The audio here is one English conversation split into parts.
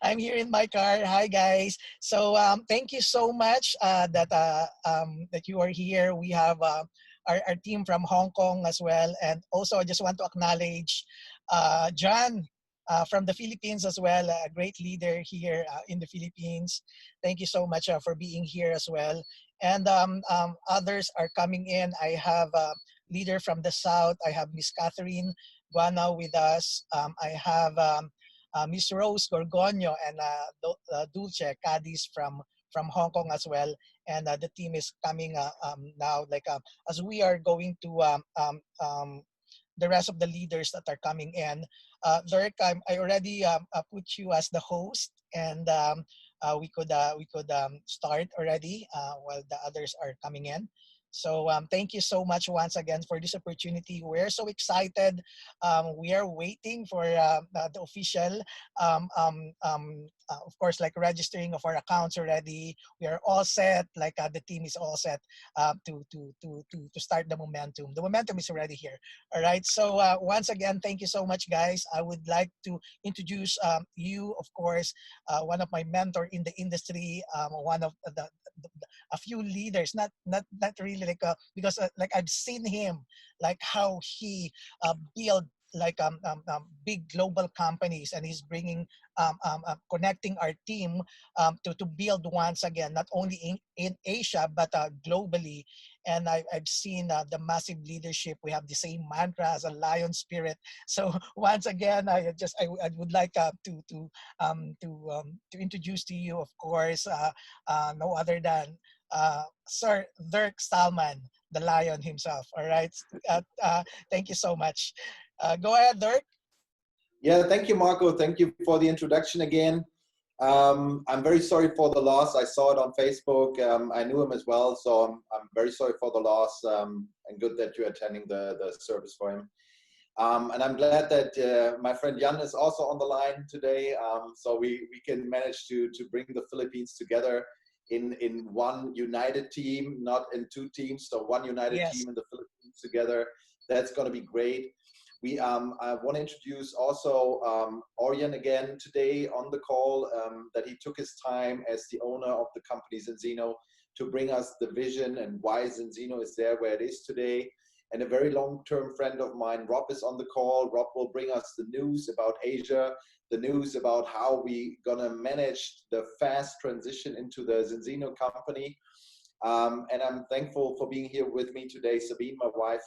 I'm here in my car. Hi, guys. So thank you so much that you are here. We have our team from Hong Kong as well. And also, I just want to acknowledge John from the Philippines as well, a great leader here in the Philippines. Thank you so much for being here as well. And others are coming in. I have a leader from the South. I have Miss Catherine Guana with us. I have Miss Rose Gorgonio and Dulce Cadiz from Hong Kong as well. And the team is coming now, like as we are going to the rest of the leaders that are coming in. Dirk, I already put you as the host, and we could start already while the others are coming in. So thank you so much once again for this opportunity. We're so excited. We are waiting for the official, of course, like registering of our accounts already. We are all set. Like the team is all set to start the momentum. The momentum is already here. All right. So once again, thank you so much, guys. I would like to introduce you, of course, one of my mentor in the industry, one of the a few leaders, not really like because like I've seen him, like how he build like big global companies, and he's bringing connecting our team to build once again, not only in Asia but globally. And I've seen the massive leadership. We have the same mantra as a lion spirit. So once again, I would like to introduce to you, of course, no other than Sir Dirk Salman, the lion himself. All right. Thank you so much. Go ahead, Dirk. Yeah, thank you, Marco. Thank you for the introduction again. I'm very sorry for the loss. I saw it on Facebook. I knew him as well, so I'm very sorry for the loss, and good that you're attending the service for him. And I'm glad that my friend Jan is also on the line today, so we can manage to bring the Philippines together in one united team, not in two teams, so one united Yes. team in the Philippines together. That's going to be great. I want to introduce also Orion again today on the call, that he took his time as the owner of the company Zenzino to bring us the vision and why Zenzino is there where it is today. And a very long-term friend of mine, Rob, is on the call. Rob will bring us the news about Asia, the news about how we gonna manage the fast transition into the Zenzino company. And I'm thankful for being here with me today, Sabine, my wife.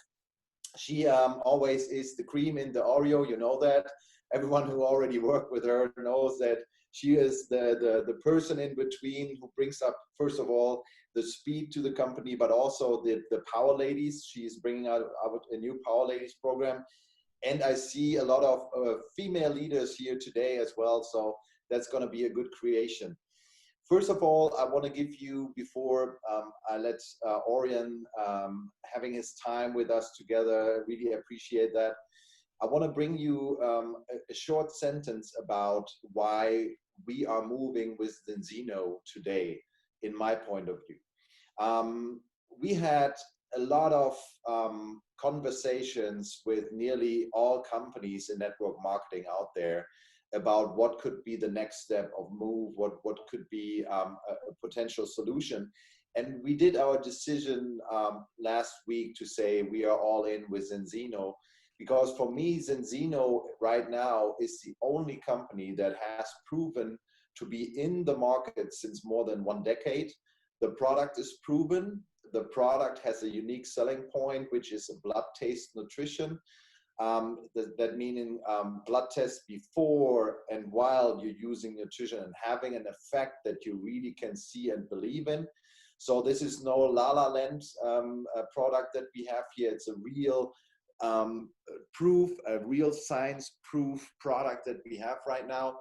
She always is the cream in the Oreo, you know that. Everyone who already worked with her knows that she is the person in between who brings up, first of all, the speed to the company, but also the Power Ladies. She's bringing out a new Power Ladies program. And I see a lot of female leaders here today as well. So that's going to be a good creation. First of all, I want to give you, before I let Orion having his time with us together, really appreciate that. I want to bring you a short sentence about why we are moving with Zenzino today, in my point of view. We had a lot of conversations with nearly all companies in network marketing out there about what could be the next step of move, what could be a potential solution. And we did our decision last week to say we are all in with Zenzino, because for me, Zenzino right now is the only company that has proven to be in the market since more than 1 decade. The product is proven. The product has a unique selling point, which is a blood taste nutrition. That meaning blood tests before and while you're using nutrition and having an effect that you really can see and believe in. So this is no La La Land product that we have here. It's a real proof, a real science proof product that we have right now.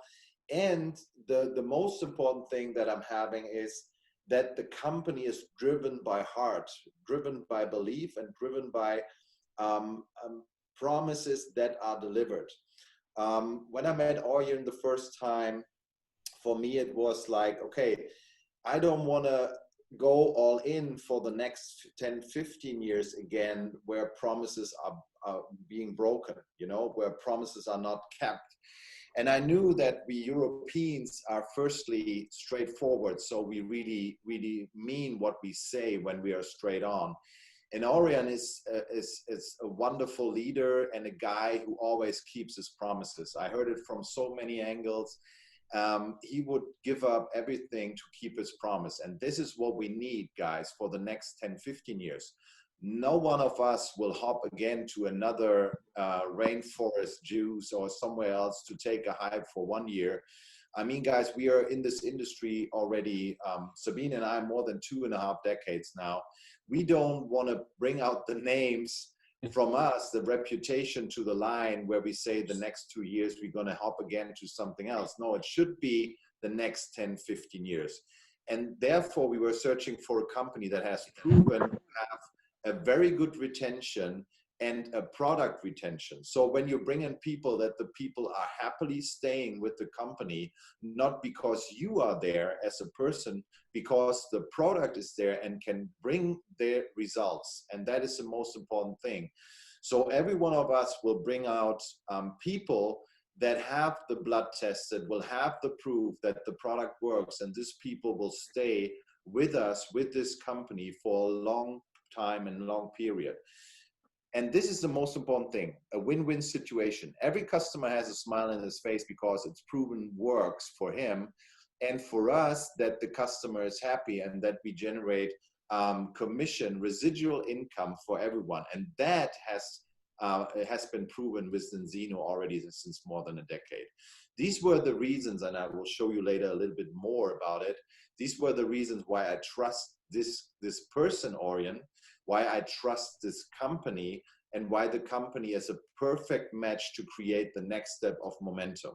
And the most important thing that I'm having is that the company is driven by heart, driven by belief, and driven by promises that are delivered. When I met Orion the first time, for me it was like, okay, I don't want to go all in for the next 10, 15 years again, where promises are being broken, you know, where promises are not kept. And I knew that we Europeans are firstly straightforward, so we really, really mean what we say when we are straight on. And Orion is a wonderful leader and a guy who always keeps his promises. I heard it from so many angles. He would give up everything to keep his promise. And this is what we need, guys, for the next 10, 15 years. No one of us will hop again to another rainforest juice or somewhere else to take a hype for 1 year. I mean, guys, we are in this industry already, Sabine and I, more than 2.5 decades now. We don't want to bring out the names from us, the reputation to the line where we say the next 2 years we're going to hop again to something else. No, it should be the next 10, 15 years. And therefore, we were searching for a company that has proven to have a very good retention and a product retention. So when you bring in people, that the people are happily staying with the company, not because you are there as a person, because the product is there and can bring their results. And that is the most important thing. So every one of us will bring out people that have the blood tested, will have the proof that the product works, and these people will stay with us, with this company for a long time and long period. And this is the most important thing, a win-win situation. Every customer has a smile on his face because it's proven works for him, and for us that the customer is happy and that we generate commission, residual income for everyone. And that has been proven with Zenzino already since more than a decade. These were the reasons, and I will show you later a little bit more about it. These were the reasons why I trust this person, Orion, why I trust this company, and why the company is a perfect match to create the next step of momentum.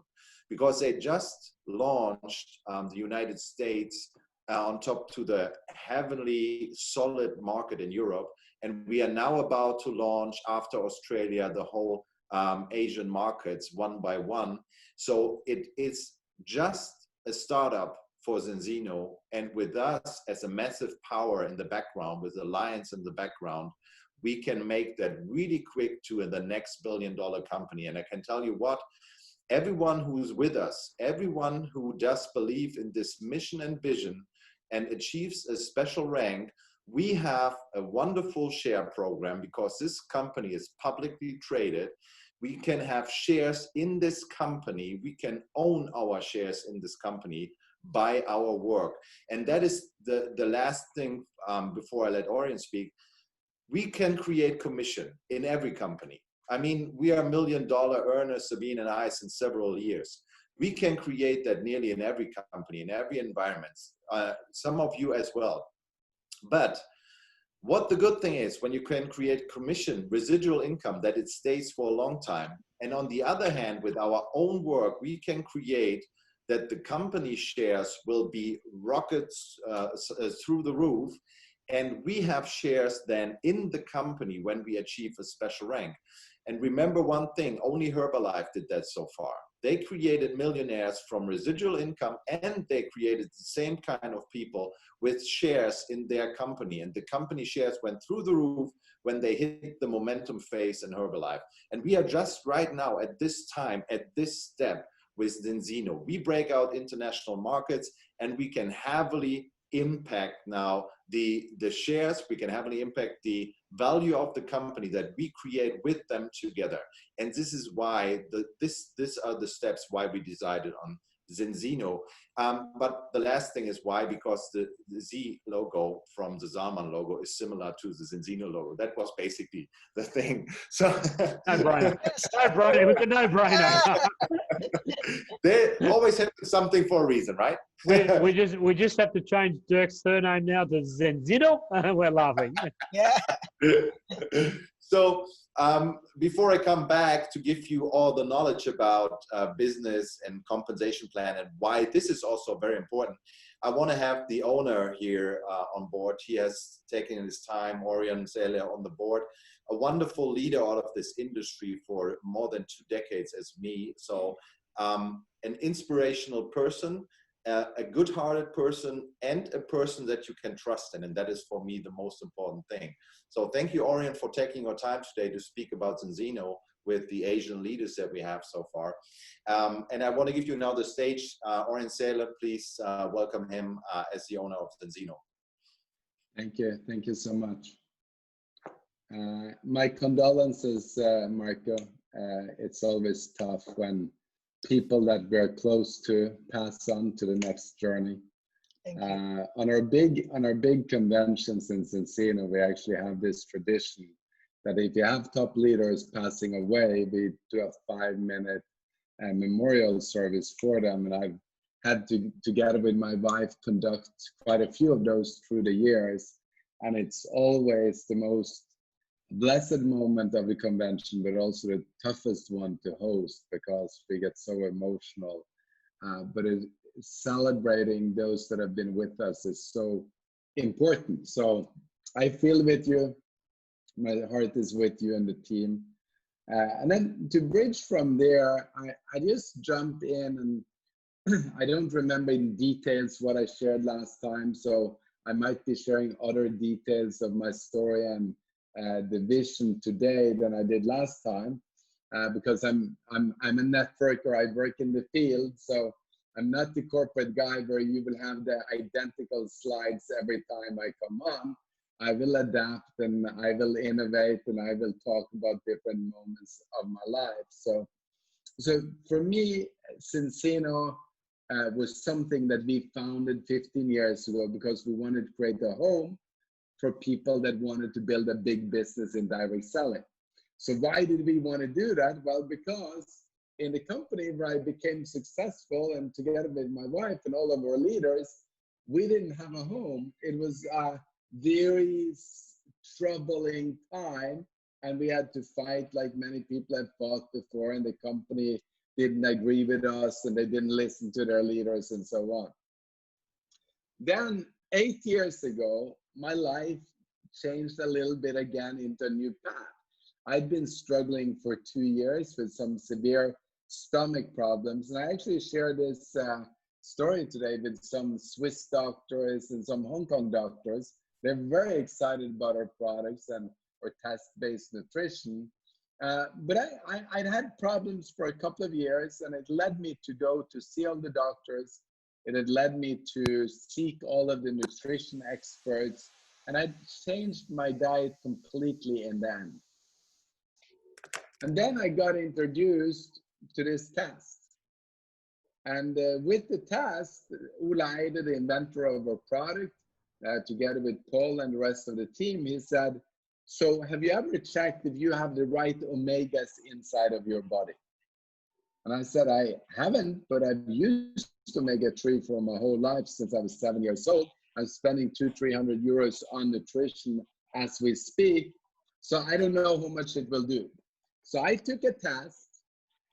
Because they just launched the United States on top to the heavily solid market in Europe. And we are now about to launch, after Australia, the whole Asian markets one by one. So it is just a startup for Zenzino, and with us as a massive power in the background, with Alliance in the background, we can make that really quick to the next billion-dollar company. And I can tell you what, everyone who's with us, everyone who does believe in this mission and vision and achieves a special rank, we have a wonderful share program because this company is publicly traded. We can have shares in this company. We can own our shares in this company by our work. And that is the last thing before I let Orion speak. We can create commission in every company. I mean, we are $1 million earners, Sabine and I, since several years. We can create that nearly in every company, in every environment, some of you as well. But what the good thing is, when you can create commission, residual income, that it stays for a long time. And on the other hand, with our own work, we can create that the company shares will be rockets through the roof. And we have shares then in the company when we achieve a special rank. And remember one thing, only Herbalife did that so far. They created millionaires from residual income, and they created the same kind of people with shares in their company. And the company shares went through the roof when they hit the momentum phase in Herbalife. And we are just right now at this time, at this step with Zenzino. We break out international markets, and we can heavily impact now the shares. We can heavily impact the value of the company that we create with them together. And this is why these are the steps why we decided on Zenzino. But the last thing is why, because the Z logo from the Zaman logo is similar to the Zenzino logo. That was basically the thing. So no-brainer. No-brainer. It was a no-brainer. They always have something for a reason, right? we just have to change Dirk's surname now to Zenzino. We're laughing. Yeah. So before I come back to give you all the knowledge about business and compensation plan and why this is also very important, I want to have the owner here on board. He has taken his time, Orion Celia, on the board, a wonderful leader out of this industry for more than 2 decades as me. So an inspirational person, a good-hearted person, and a person that you can trust in. And that is, for me, the most important thing. So thank you, Orion, for taking your time today to speak about Zenzino. with the Asian leaders that we have so far. And I want to give you now the stage. Orion Seele, please welcome him as the owner of Zenzino. Thank you so much. My condolences, Marco. It's always tough when people that we're close to pass on to the next journey. On our big conventions in Zenzino, we actually have this tradition that if you have top leaders passing away, we do a 5-minute memorial service for them. And I've had to, together with my wife, conduct quite a few of those through the years. And it's always the most blessed moment of the convention, but also the toughest one to host because we get so emotional. But celebrating those that have been with us is so important. So I feel with you. My heart is with you and the team. And then to bridge from there, I just jump in, and I don't remember in details what I shared last time, so I might be sharing other details of my story and the vision today than I did last time, because I'm a networker. I work in the field, so I'm not the corporate guy where you will have the identical slides every time I come on. I will adapt and I will innovate and I will talk about different moments of my life. So for me, Zenzino was something that we founded 15 years ago because we wanted to create a home for people that wanted to build a big business in direct selling. So why did we want to do that? Well, because in the company where I became successful and together with my wife and all of our leaders, we didn't have a home. It was a very troubling time, and we had to fight like many people had fought before, and the company didn't agree with us and they didn't listen to their leaders and so on. Then 8 years ago, my life changed a little bit again into a new path. I'd been struggling for 2 years with some severe stomach problems, and I actually shared this story today with some Swiss doctors and some Hong Kong doctors. They're very excited about our products and our test-based nutrition. But I'd had problems for a couple of years, and it led me to go to see all the doctors. It had led me to seek all of the nutrition experts, and I changed my diet completely in the end. And then I got introduced to this test. And with the test, Ulla Eide, the inventor of our product, together with Paul and the rest of the team, he said, so have you ever checked if you have the right omegas inside of your body? And I said, I haven't, but I've used omega-3 for my whole life since I was 7 years old. I'm spending 200-300 euros on nutrition as we speak. So I don't know how much it will do. So I took a test,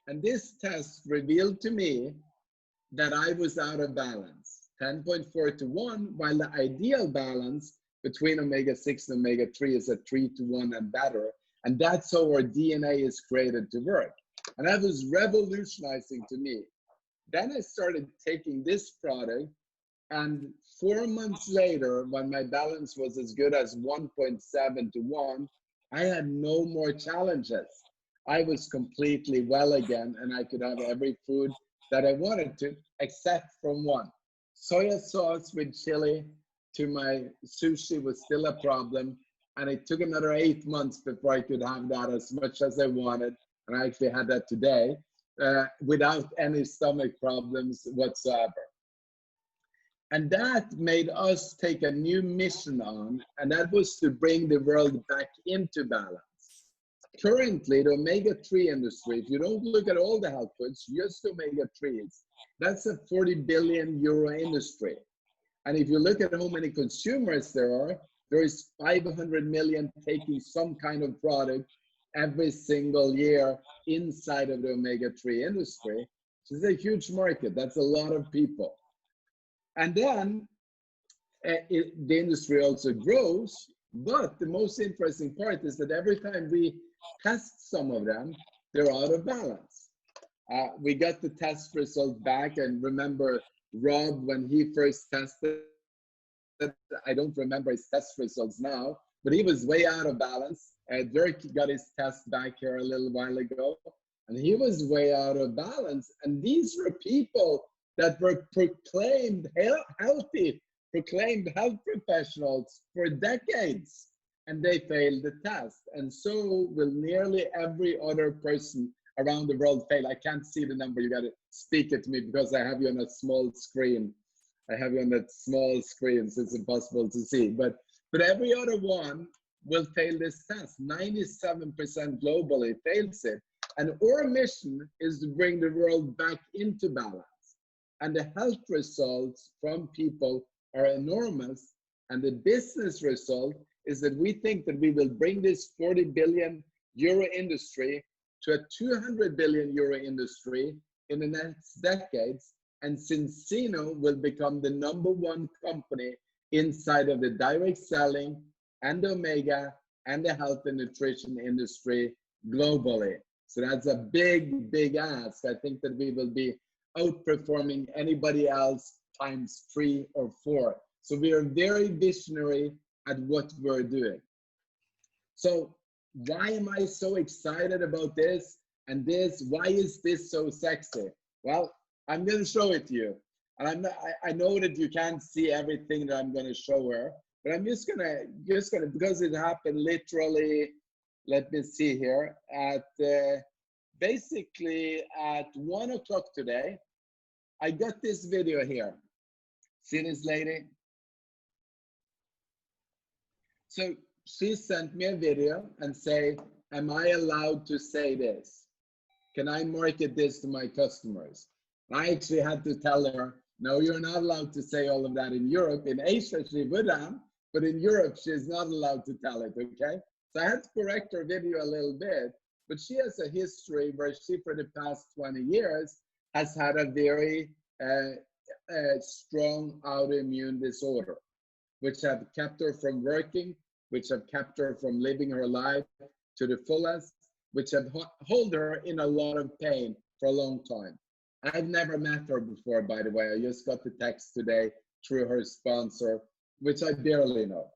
and this test revealed to me that I was out of balance, 10.4 to 1, while the ideal balance between omega-6 and omega-3 is at 3 to 1 and better. And that's how our DNA is created to work. And that was revolutionizing to me. Then I started taking this product, and 4 months later, when my balance was as good as 1.7 to 1, I had no more challenges. I was completely well again, and I could have every food that I wanted to, except from one. Soya sauce with chili to my sushi was still a problem, and it took another 8 months before I could have that as much as I wanted, and I actually had that today, without any stomach problems whatsoever. And that made us take a new mission on, and that was to bring the world back into balance. Currently, the omega-3 industry, if you don't look at all the health foods, just omega-3s, that's a 40 billion euro industry. And if you look at how many consumers there is 500 million taking some kind of product every single year inside of the omega-3 industry. So it's a huge market. That's a lot of people. And then the industry also grows, but the most interesting part is that every time we test some of them, they're out of balance. We got the test result back, and remember Rob, when he first tested, I don't remember his test results now, but he was way out of balance. Dirk got his test back here a little while ago, and he was way out of balance. And these were people that were proclaimed healthy, proclaimed health professionals for decades, and they failed the test. And so will nearly every other person around the world fail. I can't see the number. You got to speak it to me because I have you on a small screen. I have you on that small screen, so it's impossible to see. But every other one will fail this test. 97% globally fails it. And our mission is to bring the world back into balance. And the health results from people are enormous. And the business result is that we think that we will bring this 40 billion euro industry to a 200 billion euro industry in the next decades. And Cincino will become the #1 company inside of the direct selling and Omega and the health and nutrition industry globally. So that's a big, big ask. I think that we will be outperforming anybody else ×3 or 4. So we are very visionary at what we're doing. So why am I so excited about this? And why is this so sexy? Well, I'm going to show it to you. And I know that you can't see everything that I'm going to show her, but I'm just gonna, because it happened literally, let me see here, at basically at 1 o'clock today, I got this video here. See this lady? So she sent me a video and say, am I allowed to say this? Can I market this to my customers? I actually had to tell her, no, you're not allowed to say all of that in Europe. In Asia, she would have, but in Europe, she's not allowed to tell it, okay? So I had to correct her video a little bit, but she has a history where she, for the past 20 years, has had a very strong autoimmune disorder, which have kept her from working, which have kept her from living her life to the fullest, which have held her in a lot of pain for a long time. I've never met her before, by the way. I just got the text today through her sponsor, which I barely know.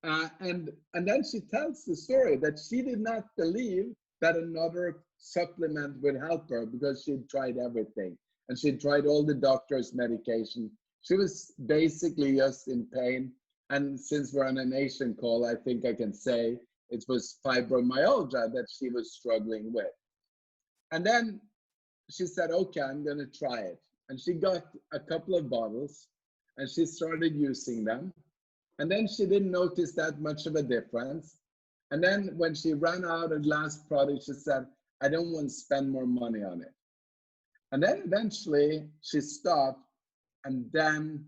And then she tells the story that she did not believe that another supplement would help her because she'd tried everything. And she'd tried all the doctor's medication. She was basically just in pain. And since we're on a nation call, I think I can say it was fibromyalgia that she was struggling with. And then she said, okay, I'm going to try it. And she got a couple of bottles and she started using them. And then she didn't notice that much of a difference. And then when she ran out of the last product, she said, I don't want to spend more money on it. And then eventually she stopped, and then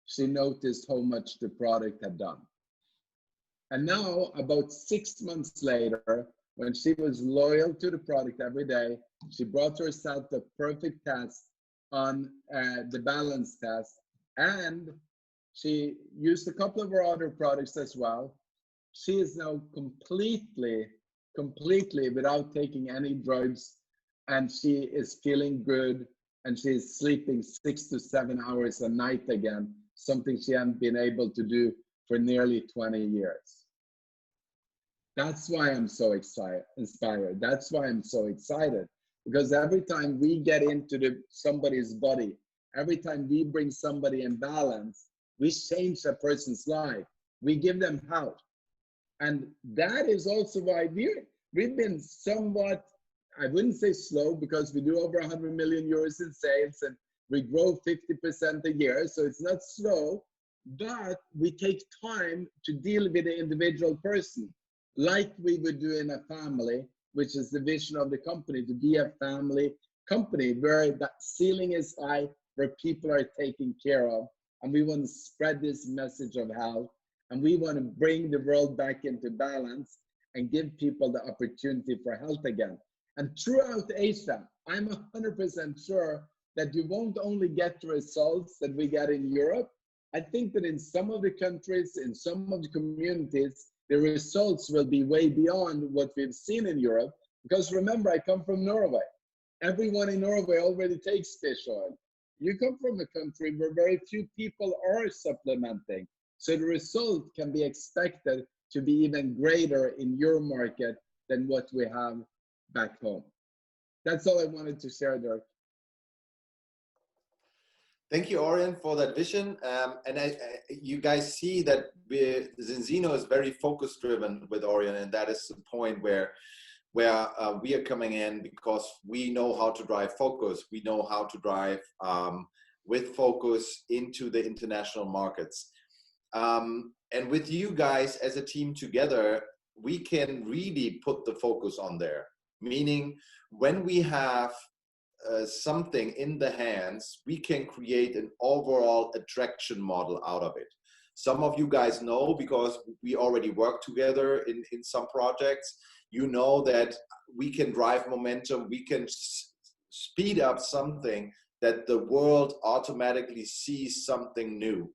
she noticed how much the product had done. And now, about 6 months later, when she was loyal to the product every day, she brought herself the perfect test on the balance test, and she used a couple of her other products as well. She is now completely without taking any drugs, and she is feeling good, and she is sleeping 6 to 7 hours a night again, something she hadn't been able to do for nearly 20 years. That's why I'm so inspired. That's why I'm so excited, because every time we get into somebody's body, every time we bring somebody in balance, we change a person's life. We give them health. And that is also why we've been somewhat, I wouldn't say slow, because we do over 100 million euros in sales and we grow 50% a year. So it's not slow, but we take time to deal with the individual person, like we would do in a family, which is the vision of the company, to be a family company where the ceiling is high, where people are taken care of. And we want to spread this message of health. And we want to bring the world back into balance and give people the opportunity for health again. And throughout Asia, I'm 100% sure that you won't only get the results that we get in Europe. I think that in some of the countries, in some of the communities, the results will be way beyond what we've seen in Europe. Because remember, I come from Norway. Everyone in Norway already takes fish oil. You come from a country where very few people are supplementing. So the result can be expected to be even greater in your market than what we have back home. That's all I wanted to share, Dirk. Thank you, Orion, for that vision. And you guys see that Zinzino is very focus driven with Orion, and that is the point where we are coming in, because we know how to drive focus. We know how to drive with focus into the international markets. And with you guys as a team together, we can really put the focus on there. Meaning, when we have something in the hands, we can create an overall attraction model out of it. Some of you guys know, because we already work together in some projects, you know that we can drive momentum, we can speed up something that the world automatically sees something new.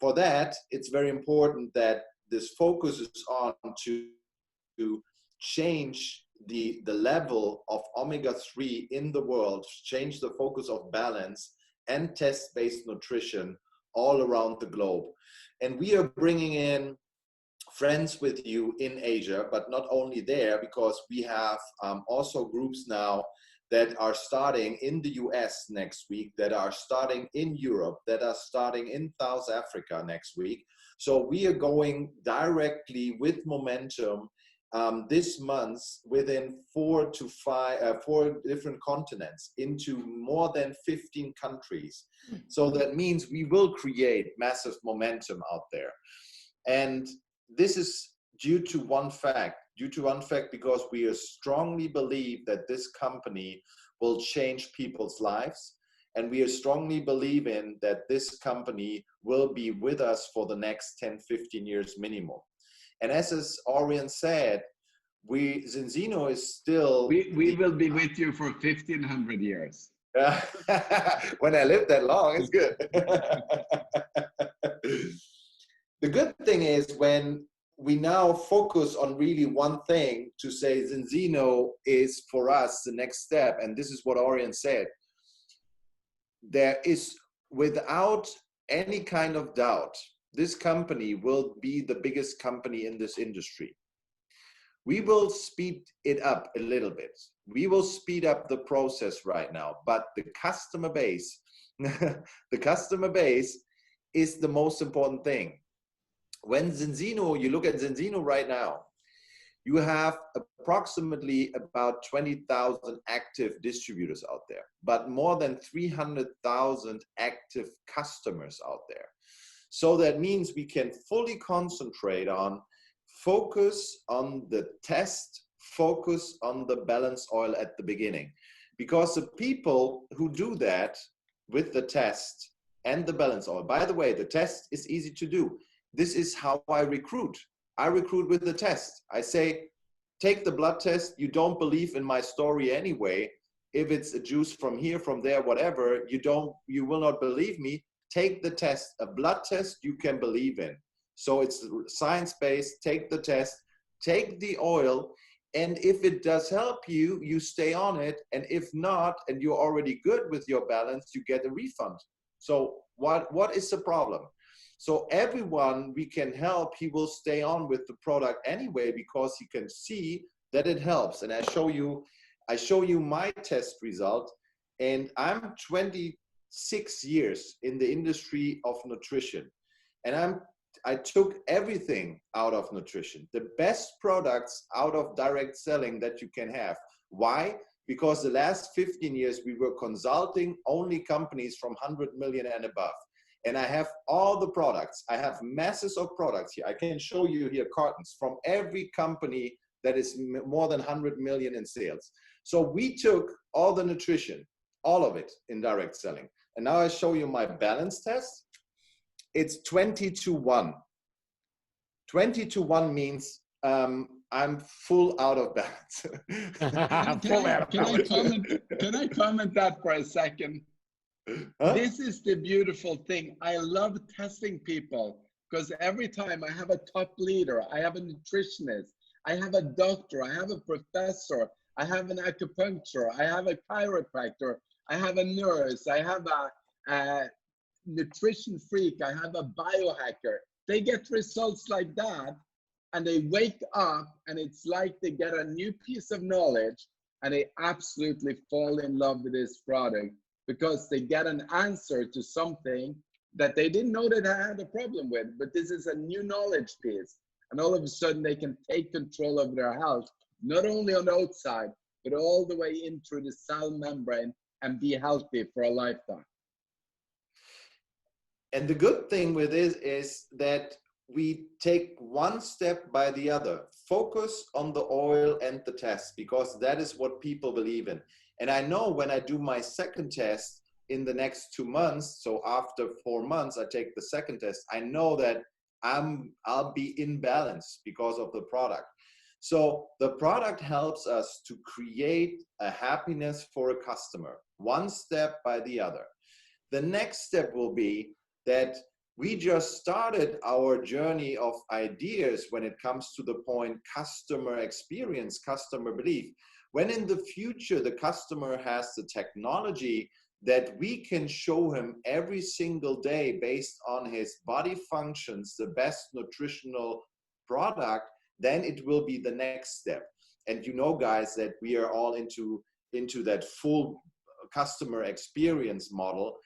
For that, it's very important that this focus is on to change the level of omega-3 in the world, change the focus of balance and test-based nutrition all around the globe. And we are bringing in friends with you in Asia, but not only there, because we have also groups now that are starting in the US next week, that are starting in Europe, that are starting in South Africa next week. So we are going directly with momentum this month within 4 different continents into more than 15 countries. So that means we will create massive momentum out there. And this is due to one fact, because we strongly believe that this company will change people's lives. And we strongly believe in that this company will be with us for the next 10, 15 years minimum. And as Orion said, Zinzino is still... We will be with you for 1,500 years. When I live that long, it's good. The good thing is, when we now focus on really one thing, to say Zinzino is for us the next step, and this is what Orion said, there is, without any kind of doubt, this company will be the biggest company in this industry. We will speed it up a little bit. We will speed up the process right now, but the customer base, the customer base is the most important thing. When Zinzino, you look at Zinzino right now, you have approximately about 20,000 active distributors out there, but more than 300,000 active customers out there. So that means we can fully concentrate on focus on the test, focus on the balance oil at the beginning. Because the people who do that with the test and the balance oil, by the way, the test is easy to do. This is how I recruit. I recruit with the test. I say, take the blood test. You don't believe in my story anyway. If it's a juice from here, from there, whatever, you will not believe me. Take the test. A blood test you can believe in. So it's science-based. Take the test, take the oil, and if it does help you, you stay on it. And if not, and you're already good with your balance, you get a refund. So what is the problem? So everyone we can help, he will stay on with the product anyway, because he can see that it helps. And I show you my test result, and I'm 26 years in the industry of nutrition, and I took everything out of nutrition, the best products out of direct selling that you can have. Why? Because the last 15 years we were consulting only companies from 100 million and above. And I have all the products. I have masses of products here. I can show you here cartons from every company that is more than 100 million in sales. So we took all the nutrition, all of it in direct selling. And now I show you my balance test. It's 20-1. 20-1 means I'm full out of balance. Can I comment that for a second? Huh? This is the beautiful thing. I love testing people, because every time I have a top leader, I have a nutritionist, I have a doctor, I have a professor, I have an acupuncturist, I have a chiropractor, I have a nurse, I have a nutrition freak, I have a biohacker. They get results like that and they wake up and it's like they get a new piece of knowledge and they absolutely fall in love with this product because they get an answer to something that they didn't know that they had a problem with, but this is a new knowledge piece. And all of a sudden they can take control of their health, not only on the outside, but all the way in through the cell membrane and be healthy for a lifetime. And the good thing with this is that we take one step by the other. Focus on the oil and the test, because that is what people believe in. And I know when I do my second test in the next 2 months, so after 4 months, I take the second test, I know that I'll be in balance because of the product. So the product helps us to create a happiness for a customer, one step by the other. The next step will be that we just started our journey of ideas when it comes to the point customer experience, customer belief. When in the future the customer has the technology that we can show him every single day based on his body functions, the best nutritional product, then it will be the next step. And you know, guys, that we are all into that full customer experience model.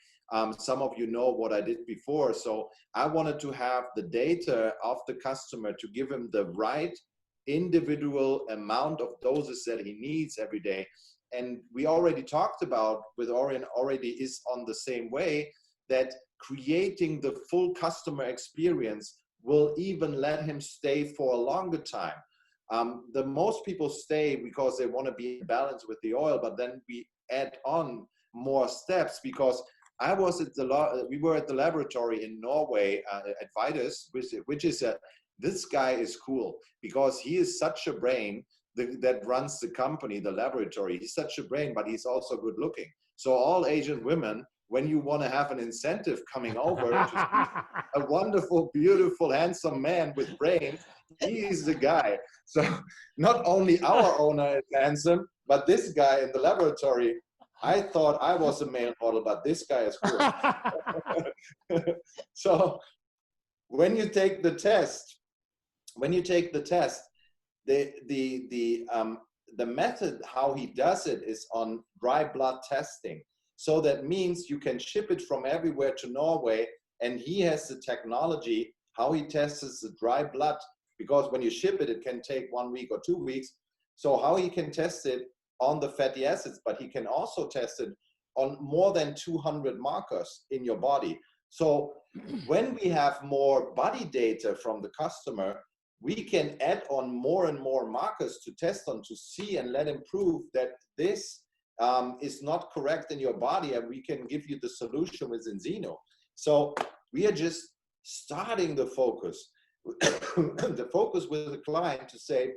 Some of you know what I did before. So I wanted to have the data of the customer to give him the right individual amount of doses that he needs every day. And we already talked about with Orion, already is on the same way, that creating the full customer experience will even let him stay for a longer time. The most people stay because they want to be in balance with the oil, but then we add on more steps, because I was at we were at the laboratory in Norway at Vitus, which is this guy is cool because he is such a brain that runs the company, the laboratory. He's such a brain, but he's also good looking. So all Asian women, when you want to have an incentive coming over to see a wonderful, beautiful, handsome man with brains, he is the guy. So not only our owner is handsome, but this guy in the laboratory, I thought I was a male model, but this guy is cool. So when you take the test, the method how he does it is on dry blood testing. So that means you can ship it from everywhere to Norway, and he has the technology how he tests the dry blood, because when you ship it, it can take 1 week or 2 weeks. So how he can test it on the fatty acids, but he can also test it on more than 200 markers in your body. So when we have more body data from the customer, we can add on more and more markers to test on, to see and let him prove that this is not correct in your body, and we can give you the solution with Enzino. So we are just starting the focus, the focus with the client to say,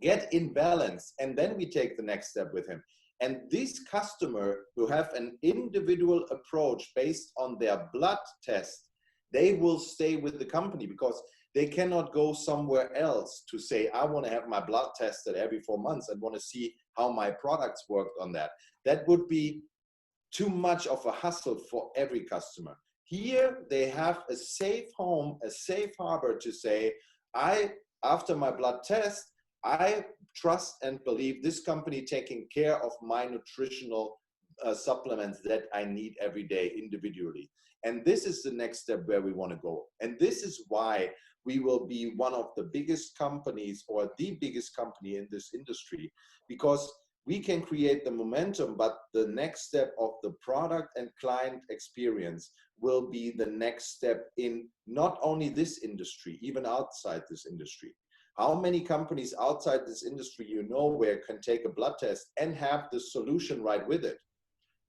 get in balance, and then we take the next step with him. And this customer who have an individual approach based on their blood test, they will stay with the company, because they cannot go somewhere else to say, I want to have my blood tested every 4 months and want to see how my products worked on that. That would be too much of a hassle for every customer. Here, they have a safe home, a safe harbor to say, after my blood test, I trust and believe this company taking care of my nutritional supplements that I need every day individually. And this is the next step where we want to go. And this is why we will be one of the biggest companies, or the biggest company in this industry, because we can create the momentum, but the next step of the product and client experience will be the next step in not only this industry, even outside this industry. How many companies outside this industry you know where can take a blood test and have the solution right with it?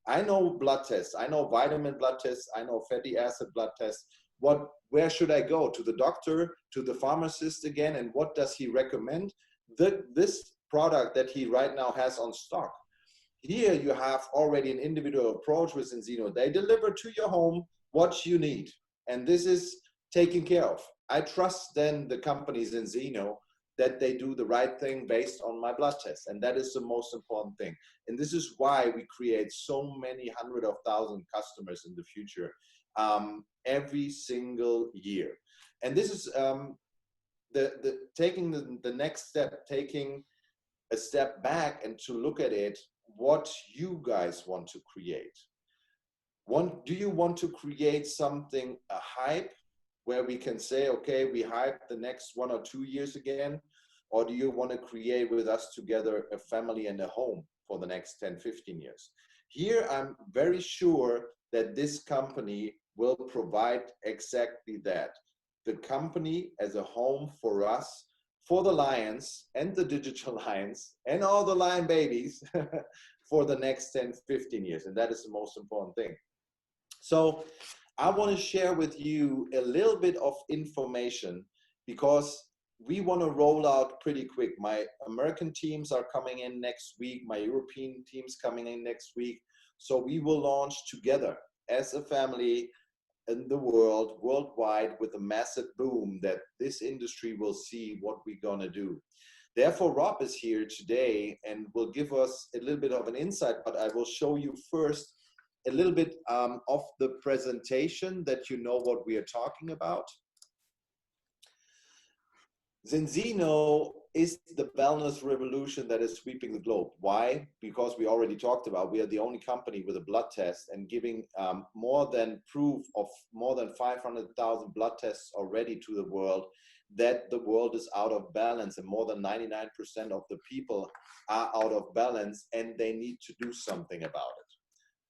I know blood tests, I know vitamin blood tests, I know fatty acid blood tests. Where should I go? To the doctor, to the pharmacist again, and what does he recommend? This product that he right now has on stock. Here you have already an individual approach with Enzino. They deliver to your home what you need, and this is taken care of. I trust then the companies Enzino that they do the right thing based on my blood test, and that is the most important thing. And this is why we create so many hundred of thousand customers in the future every single year. And this is taking the next step, taking a step back and to look at it, what you guys want to create. Do you want to create something, a hype, where we can say, okay, we hype the next 1 or 2 years again? Or do you want to create with us together a family and a home for the next 10, 15 years? Here, I'm very sure that this company will provide exactly that. The company as a home for us, for the lions and the digital lions and all the lion babies for the next 10, 15 years. And that is the most important thing. So I want to share with you a little bit of information because we want to roll out pretty quick. My American teams are coming in next week. My European teams coming in next week. So we will launch together as a family in the world, worldwide, with a massive boom that this industry will see what we're going to do. Therefore, Rob is here today and will give us a little bit of an insight, but I will show you first a little bit of the presentation that you know what we are talking about. Zinzino is the wellness revolution that is sweeping the globe. Why? Because we already talked about, we are the only company with a blood test and giving more than proof of more than 500,000 blood tests already to the world, that the world is out of balance and more than 99% of the people are out of balance and they need to do something about it.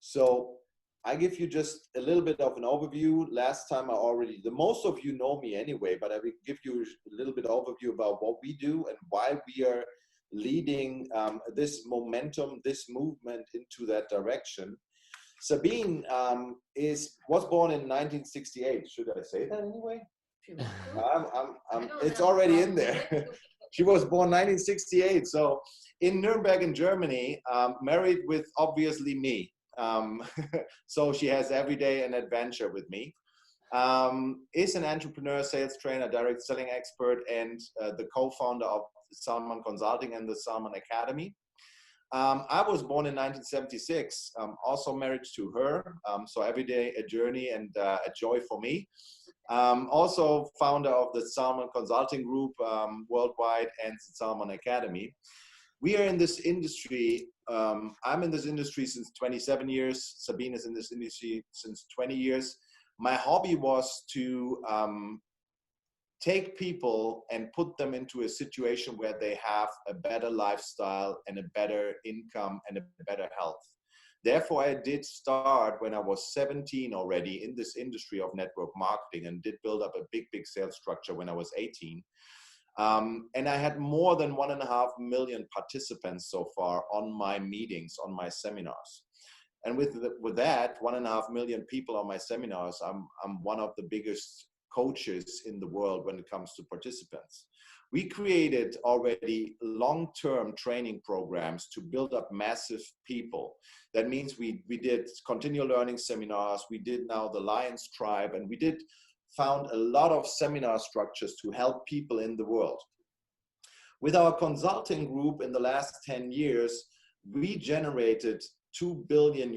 So I give you just a little bit of an overview. Last time the most of you know me anyway, but I will give you a little bit overview about what we do and why we are leading this momentum, this movement into that direction. Sabine was born in 1968. Should I say that anyway? It's already in there. She was born 1968. So in Nuremberg in Germany, married with obviously me. So she has every day an adventure with me. Is an entrepreneur, sales trainer, direct selling expert, and the co-founder of Salman Consulting and the Salman Academy. I was born in 1976, also married to her. So every day a journey and a joy for me. Also founder of the Salman Consulting Group worldwide and the Salman Academy. We are in this industry. I'm in this industry since 27 years. Sabine is in this industry since 20 years. My hobby was to take people and put them into a situation where they have a better lifestyle and a better income and a better health. Therefore, I did start when I was 17 already in this industry of network marketing and did build up a big sales structure when I was 18. And I had more than 1.5 million participants so far on my meetings, on my seminars. And with that 1.5 million people on my seminars, I'm one of the biggest coaches in the world when it comes to participants. We created already long-term training programs to build up massive people. That means we did continual learning seminars. We did now the Lions Tribe, and we found a lot of seminar structures to help people in the world. With our consulting group in the last 10 years, we generated $2 billion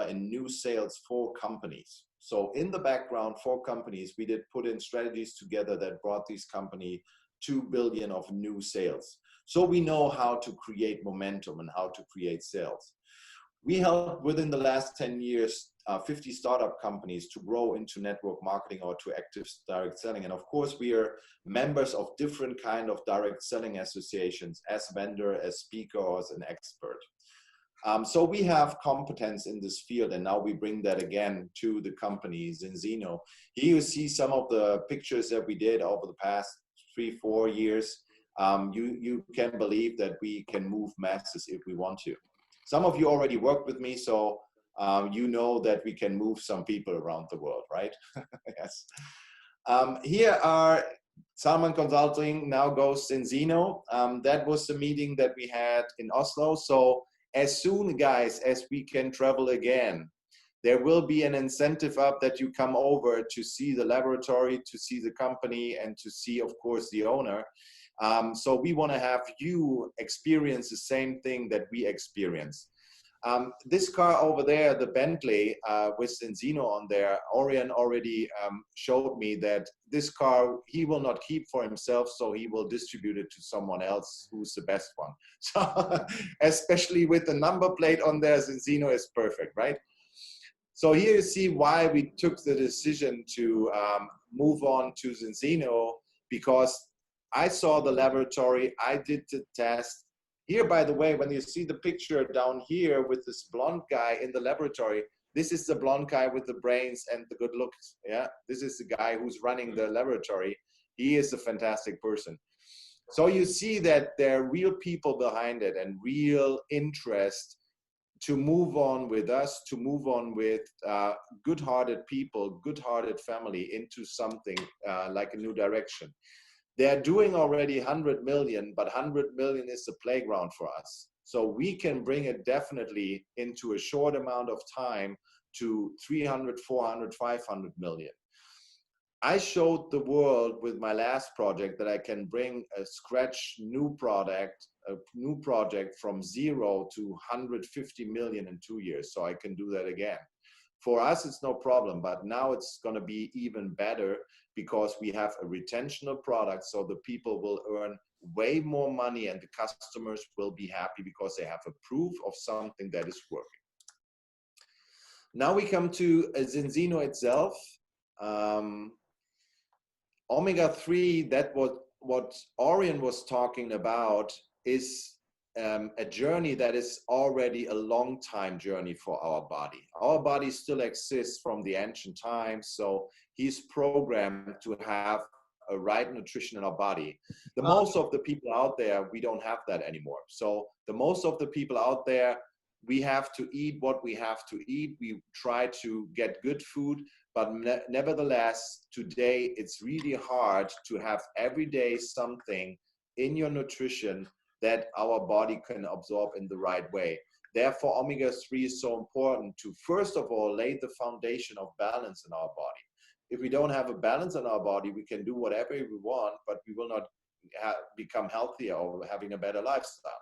in new sales for companies. So in the background for companies, we did put in strategies together that brought these companies $2 billion of new sales. So we know how to create momentum and how to create sales. We helped within the last 10 years, 50 startup companies to grow into network marketing or to active direct selling. And of course, we are members of different kind of direct selling associations as vendor, as speaker, as an expert. So we have competence in this field, and now we bring that again to the company Zinzino. Here you see some of the pictures that we did over the past 3-4 years. You can believe that we can move masses if we want to. Some of you already worked with me, so you know that we can move some people around the world, right? Yes. Here are Salman Consulting, now goes Zinzino. That was the meeting that we had in Oslo. So as soon, guys, as we can travel again, there will be an incentive up that you come over to see the laboratory, to see the company, and to see, of course, the owner. So we want to have you experience the same thing that we experience. This car over there, the Bentley with Enzino on there, Orion already showed me that this car he will not keep for himself, so he will distribute it to someone else who's the best one. So especially with the number plate on there, Enzino is perfect, right? So here you see why we took the decision to move on to Enzino, because I saw the laboratory, I did the test. Here, by the way, when you see the picture down here with this blonde guy in the laboratory, this is the blonde guy with the brains and the good looks. Yeah, this is the guy who's running the laboratory. He is a fantastic person. So you see that there are real people behind it and real interest to move on with us, to move on with good-hearted people, good-hearted family into something like a new direction. They're doing already 100 million, but 100 million is the playground for us. So we can bring it definitely into a short amount of time to 300, 400, 500 million. I showed the world with my last project that I can bring a scratch new project from 0 to 150 million in 2 years. So I can do that again. For us, it's no problem, but now it's going to be even better because we have a retention of products, so the people will earn way more money and the customers will be happy because they have a proof of something that is working. Now we come to Enzino itself. Omega-3, that what Orion was talking about, is a journey that is already a long time journey for our body. Our body still exists from the ancient times, so he's programmed to have a right nutrition in our body. The most of the people out there, we don't have that anymore. So the most of the people out there, we have to eat what we have to eat. We try to get good food, but nevertheless, today it's really hard to have every day something in your nutrition that our body can absorb in the right way. Therefore, omega-3 is so important to, first of all, lay the foundation of balance in our body. If we don't have a balance in our body, we can do whatever we want, but we will not become healthier or having a better lifestyle.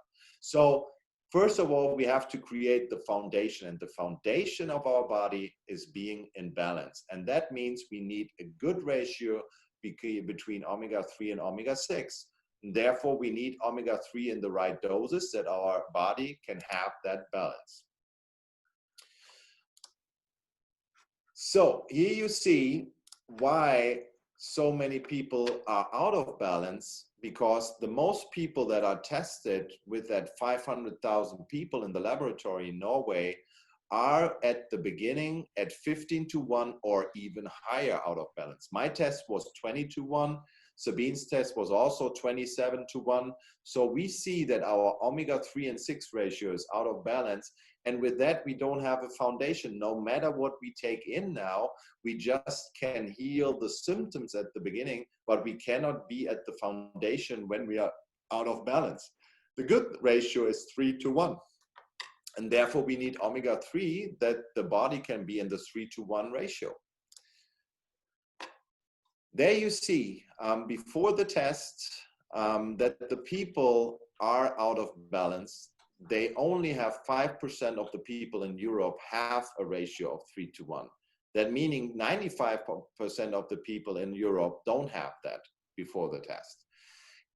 So first of all, we have to create the foundation, and the foundation of our body is being in balance. And that means we need a good ratio between omega-3 and omega-6. And therefore, we need omega-3 in the right doses that our body can have that balance. So here you see why so many people are out of balance, because the most people that are tested with that 500,000 people in the laboratory in Norway are at the beginning at 15-1 or even higher out of balance. My test was 20-1. Sabine's test was also 27-1. So we see that our omega-3 and 6 ratio is out of balance. And with that, we don't have a foundation. No matter what we take in now, we just can heal the symptoms at the beginning, but we cannot be at the foundation when we are out of balance. The good ratio is 3-1. And therefore, we need omega-3 that the body can be in the 3-1 ratio. There you see, before the test, that the people are out of balance. They only have 5% of the people in Europe have a ratio of 3-1. That meaning 95% of the people in Europe don't have that before the test.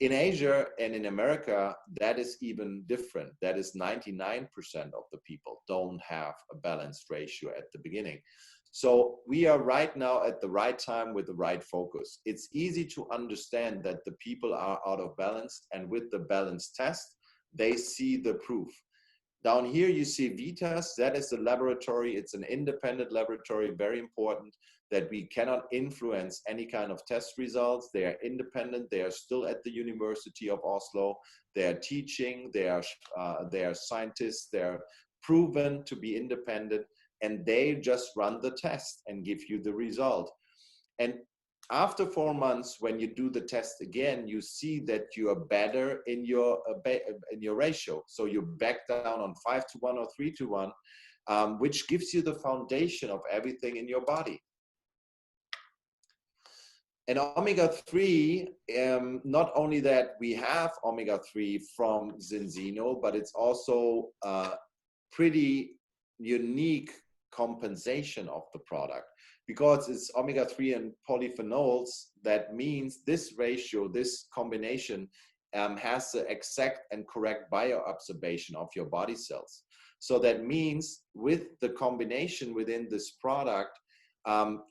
In Asia and in America, that is even different. That is 99% of the people don't have a balanced ratio at the beginning. So we are right now at the right time with the right focus. It's easy to understand that the people are out of balance, and with the balance test, they see the proof. Down here you see Vitas, that is the laboratory. It's an independent laboratory, very important, that we cannot influence any kind of test results. They are independent. They are still at the University of Oslo. They are teaching. They are scientists. They are proven to be independent, and they just run the test and give you the result. And after 4 months, when you do the test again, you see that you are better in your ratio. So you're back down on 5-1 or 3-1, which gives you the foundation of everything in your body. And omega-3, not only that we have omega-3 from Enzino, but it's also pretty unique compensation of the product, because it's omega-3 and polyphenols. That means this ratio, this combination, has the exact and correct bioabsorption of your body cells. So that means with the combination within this product,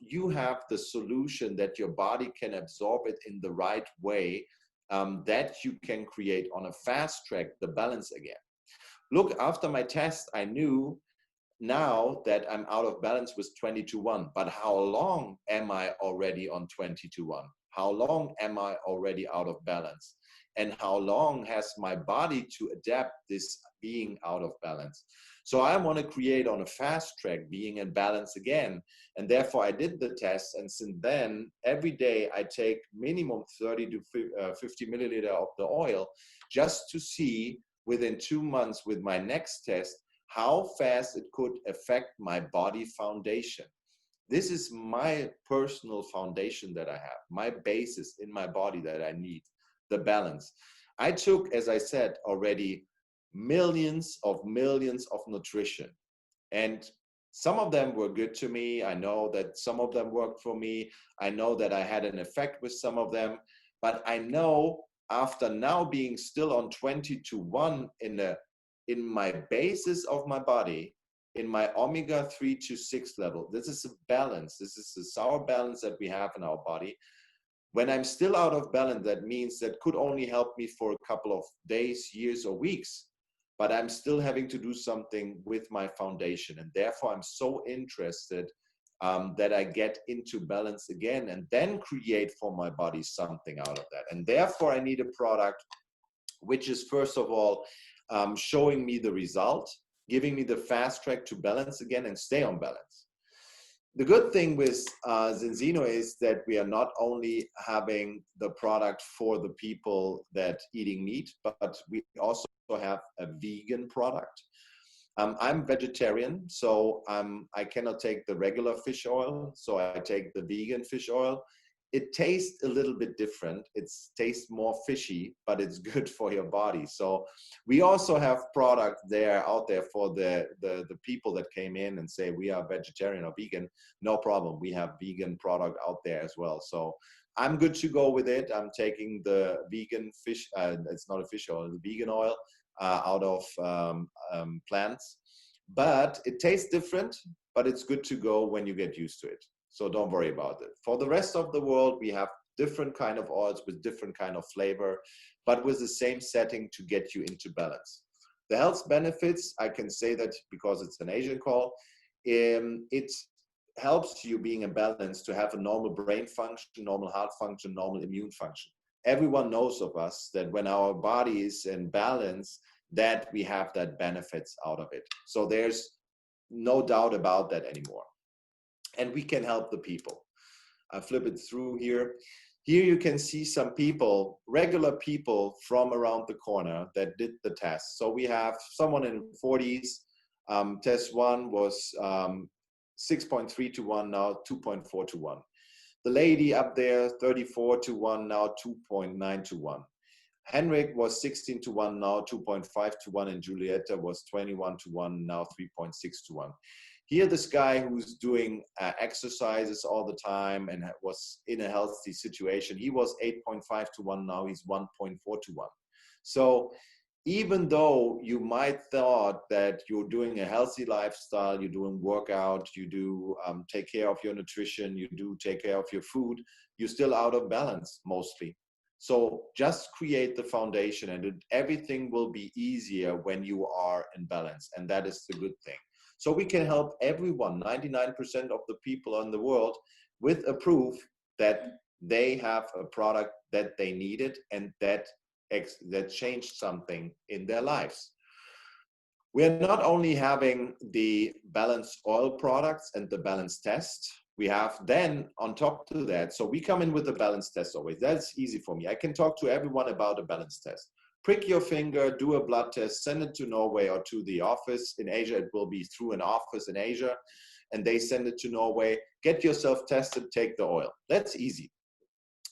you have the solution that your body can absorb it in the right way, that you can create on a fast track the balance again. Look, after my test, I knew now that I'm out of balance with 20-1, but how long am I already on 20-1? How long am I already out of balance? And how long has my body to adapt this being out of balance? So I want to create on a fast track being in balance again. And therefore I did the test. And since then, every day I take minimum 30 to 50 milliliter of the oil, just to see within 2 months with my next test, how fast it could affect my body foundation. This is my personal foundation that I have, my basis in my body that I need, the balance. I took, as I said already, millions of nutrition, and some of them were good to me. I know that some of them worked for me. I know that I had an effect with some of them, but I know after now being still on 20-1 in my basis of my body, in my omega-3 to 6 level, this is a balance. This is the sour balance that we have in our body. When I'm still out of balance, that means that could only help me for a couple of days, years, or weeks, but I'm still having to do something with my foundation. And therefore, I'm so interested that I get into balance again and then create for my body something out of that. And therefore, I need a product which is, first of all, showing me the result, giving me the fast track to balance again and stay on balance. The good thing with Zenzino is that we are not only having the product for the people that eating meat, but we also have a vegan product. I'm vegetarian, so I cannot take the regular fish oil, so I take the vegan fish oil. It tastes a little bit different. It tastes more fishy, but it's good for your body. So we also have product there out there for the people that came in and say we are vegetarian or vegan. No problem. We have vegan product out there as well. So I'm good to go with it. I'm taking the vegan fish. It's not a fish oil. The vegan oil out of plants, but it tastes different. But it's good to go when you get used to it. So don't worry about it. For the rest of the world, we have different kind of oils with different kind of flavor, but with the same setting to get you into balance. The health benefits, I can say that because it's an Asian call, it helps you being in balance to have a normal brain function, normal heart function, normal immune function. Everyone knows of us that when our body is in balance, that we have that benefits out of it. So there's no doubt about that anymore. And we can help the people. I flip it through here. Here you can see some people, regular people from around the corner that did the test. So we have someone in 40s. Test 1 was 6.3-1, now 2.4-1. The lady up there, 34-1, now 2.9-1. Henrik was 16-1, now 2.5-1, and Julieta was 21-1, now 3.6-1. Here, this guy who's doing exercises all the time and was in a healthy situation, he was 8.5-1, now he's 1.4-1. So even though you might thought that you're doing a healthy lifestyle, you're doing workout, you do take care of your nutrition, you do take care of your food, you're still out of balance mostly. So just create the foundation and everything will be easier when you are in balance. And that is the good thing. So we can help everyone, 99% of the people in the world, with a proof that they have a product that they needed and that changed something in their lives. We're not only having the balanced oil products and the balance test, we have then on top to that, so we come in with a balance test always. That's easy for me. I can talk to everyone about a balance test. Prick your finger, do a blood test, send it to Norway or to the office. In Asia, it will be through an office in Asia, and they send it to Norway. Get yourself tested, take the oil. That's easy.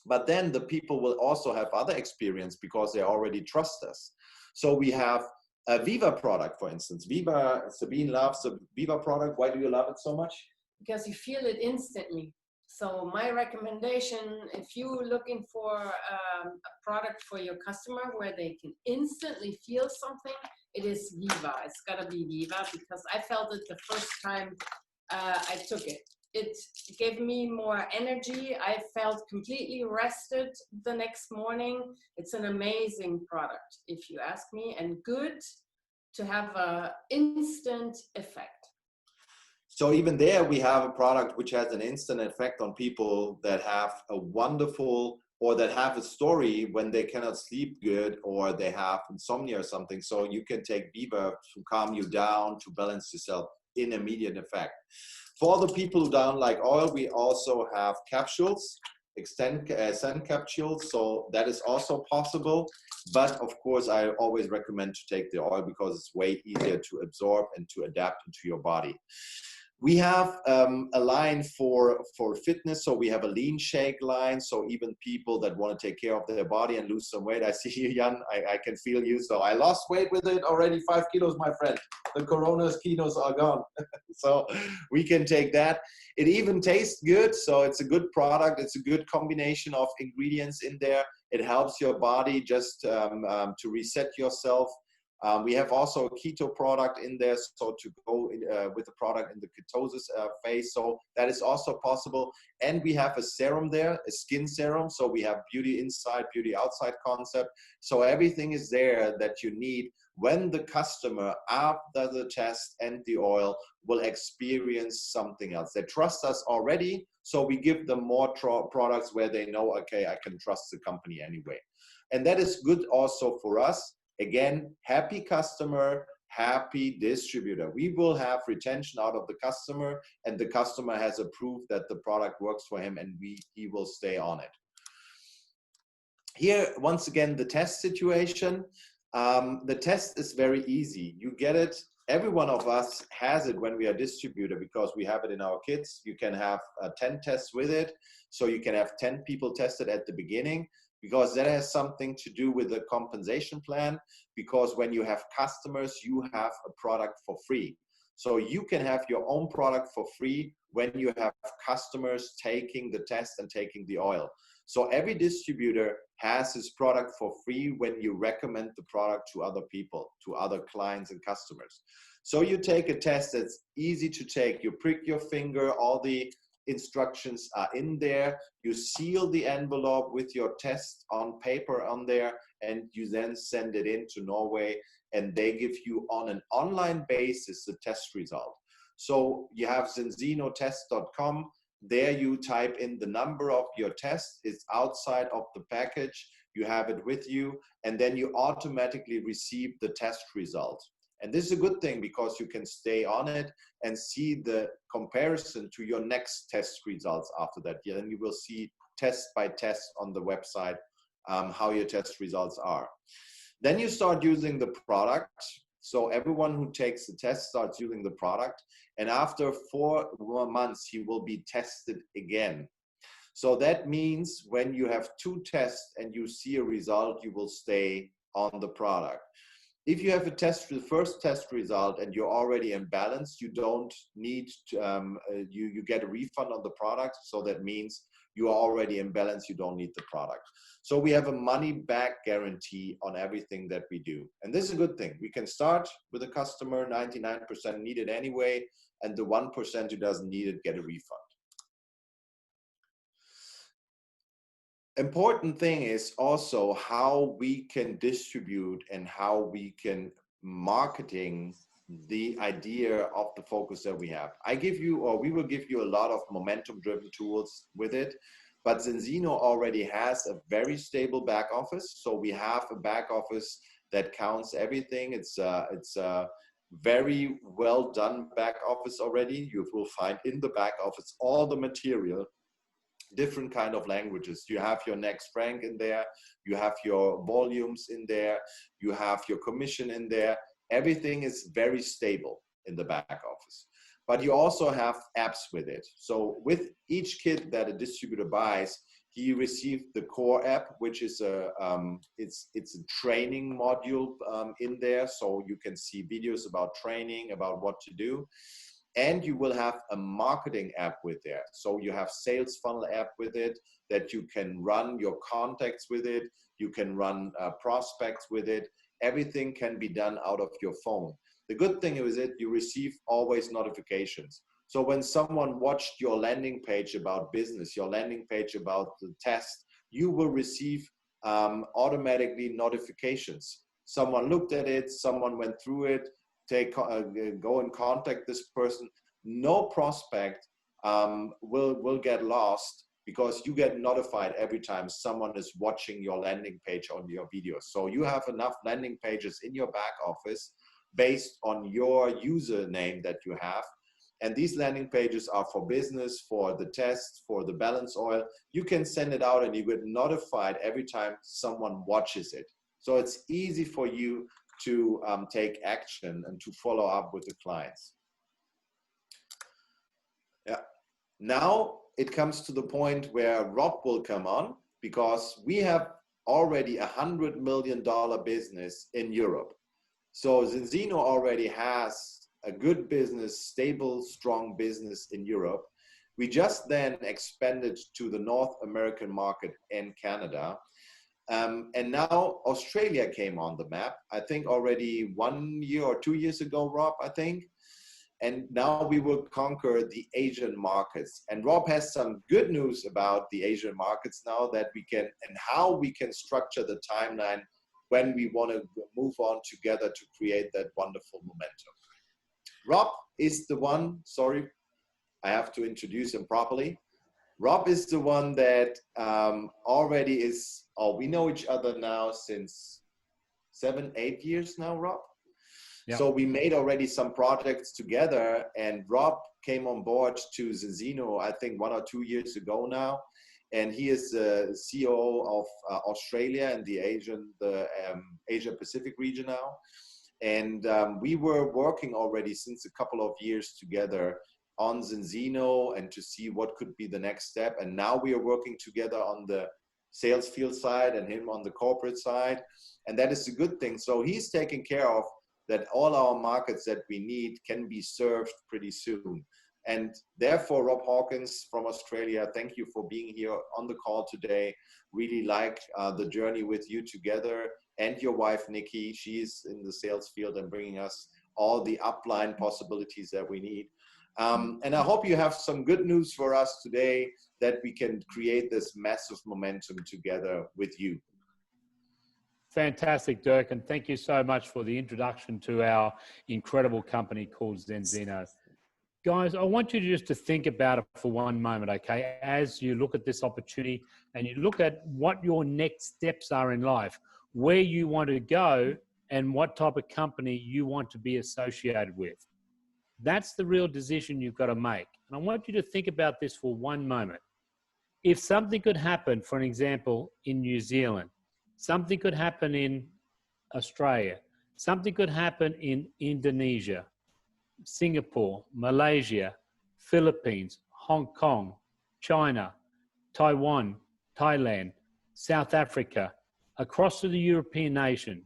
But then the people will also have other experience because they already trust us. So we have a Viva product, for instance. Viva, Sabine loves the Viva product. Why do you love it so much? Because you feel it instantly. So my recommendation, if you're looking for a product for your customer where they can instantly feel something, it is Viva. It's gotta be Viva, because I felt it the first time I took it. It gave me more energy. I felt completely rested the next morning. It's an amazing product, if you ask me, and good to have an instant effect. So even there, we have a product which has an instant effect on people that have a wonderful, or that have a story when they cannot sleep good, or they have insomnia or something. So you can take Viva to calm you down, to balance yourself in immediate effect. For the people who don't like oil, we also have capsules, scent capsules. So that is also possible. But of course, I always recommend to take the oil because it's way easier to absorb and to adapt into your body. We have a line for fitness, so we have a lean shake line, so even people that want to take care of their body and lose some weight. I see you, Jan, I can feel you. So I lost weight with it already, 5 kilos, my friend. The Corona's kilos are gone. So we can take that. It even tastes good, so it's a good product. It's a good combination of ingredients in there. It helps your body just to reset yourself. We have also a keto product in there, so to go with the product in the ketosis phase, so that is also possible. And we have a serum there, a skin serum, so we have beauty inside, beauty outside concept. So everything is there that you need when the customer, after the test and the oil, will experience something else. They trust us already, so we give them more products where they know, okay, I can trust the company anyway. And that is good also for us. Again, happy customer, happy distributor. We will have retention out of the customer, and the customer has a proof that the product works for him, and he will stay on it. Here, once again, the test situation. The test is very easy. You get it. Every one of us has it when we are distributor, because we have it in our kits. You can have 10 tests with it. So you can have 10 people tested at the beginning, because that has something to do with the compensation plan. Because when you have customers, you have a product for free. So you can have your own product for free when you have customers taking the test and taking the oil. So every distributor has his product for free when you recommend the product to other people, to other clients and customers. So you take a test that's easy to take. You prick your finger, all the instructions are in there. You seal the envelope with your test on paper on there, and you then send it into Norway, and they give you on an online basis the test result. So you have zenzinotest.com. There you type in the number of your test. It's outside of the package. You have it with you, and then you automatically receive the test result. And this is a good thing, because you can stay on it and see the comparison to your next test results after that. Yeah, then you will see test by test on the website how your test results are. Then you start using the product. So everyone who takes the test starts using the product. And after 4 months, he will be tested again. So that means when you have 2 tests and you see a result, you will stay on the product. If you have a test, the first test result, and you're already in balance, you don't need to, you get a refund on the product. So that means you are already in balance, you don't need the product. So we have a money back guarantee on everything that we do. And this is a good thing. We can start with a customer, 99% need it anyway, and the 1% who doesn't need it get a refund. Important thing is also how we can distribute and how we can marketing the idea of the focus that we have. I give you, or we will give you, a lot of momentum driven tools with it, but Zenzino already has a very stable back office. So we have a back office that counts everything. It's a very well done back office already. You will find in the back office all the material, different kind of languages. You have your next franc in there, you have your volumes in there, you have your commission in there. Everything is very stable in the back office. But you also have apps with it. So with each kit that a distributor buys, He received the core app, which is it's a training module in there, so you can see videos about training, about what to do. And you will have a marketing app with there. So you have sales funnel app with it that you can run your contacts with it. You can run prospects with it. Everything can be done out of your phone. The good thing is that you receive always notifications. So when someone watched your landing page about business, your landing page about the test, you will receive automatically notifications. Someone looked at it, someone went through it, go and contact this person. No prospect will get lost because you get notified every time someone is watching your landing page on your videos. So you have enough landing pages in your back office based on your username that you have. And these landing pages are for business, for the test, for the balance oil. You can send it out and you get notified every time someone watches it. So it's easy for you to take action and to follow up with the clients. Yeah. Now it comes to the point where Rob will come on, because we have already $100 million business in Europe. So Zenzino already has a good business, stable, strong business in Europe. We just then expanded to the North American market and Canada. And now Australia came on the map, I think already 1 year or 2 years ago, Rob, I think. And now we will conquer the Asian markets. And Rob has some good news about the Asian markets now, that we can, and how we can structure the timeline when we want to move on together to create that wonderful momentum. Rob is the one, sorry, I have to introduce him properly. Rob is the one that already is, we know each other now since 7-8 years now, Rob. Yep. So we made already some projects together, and Rob came on board to Zenzino, I think 1 or 2 years ago now. And he is the CEO of Australia and the Asia Pacific region now. And we were working already since a couple of years together on Zenzino and to see what could be the next step. And now we are working together on the sales field side and him on the corporate side. And that is a good thing. So he's taking care of that all our markets that we need can be served pretty soon. And therefore, Rob Hawkins from Australia, thank you for being here on the call today. Really like the journey with you together, and your wife, Nikki. She's in the sales field and bringing us all the upline possibilities that we need. And I hope you have some good news for us today, that we can create this massive momentum together with you. Fantastic, Dirk, and thank you so much for the introduction to our incredible company called Zenzino. Guys, I want you just to think about it for one moment, okay? As you look at this opportunity and you look at what your next steps are in life, where you want to go and what type of company you want to be associated with. That's the real decision you've got to make. And I want you to think about this for one moment. If something could happen, for an example, in New Zealand, something could happen in Australia, something could happen in Indonesia, Singapore, Malaysia, Philippines, Hong Kong, China, Taiwan, Thailand, South Africa, across to the European nation,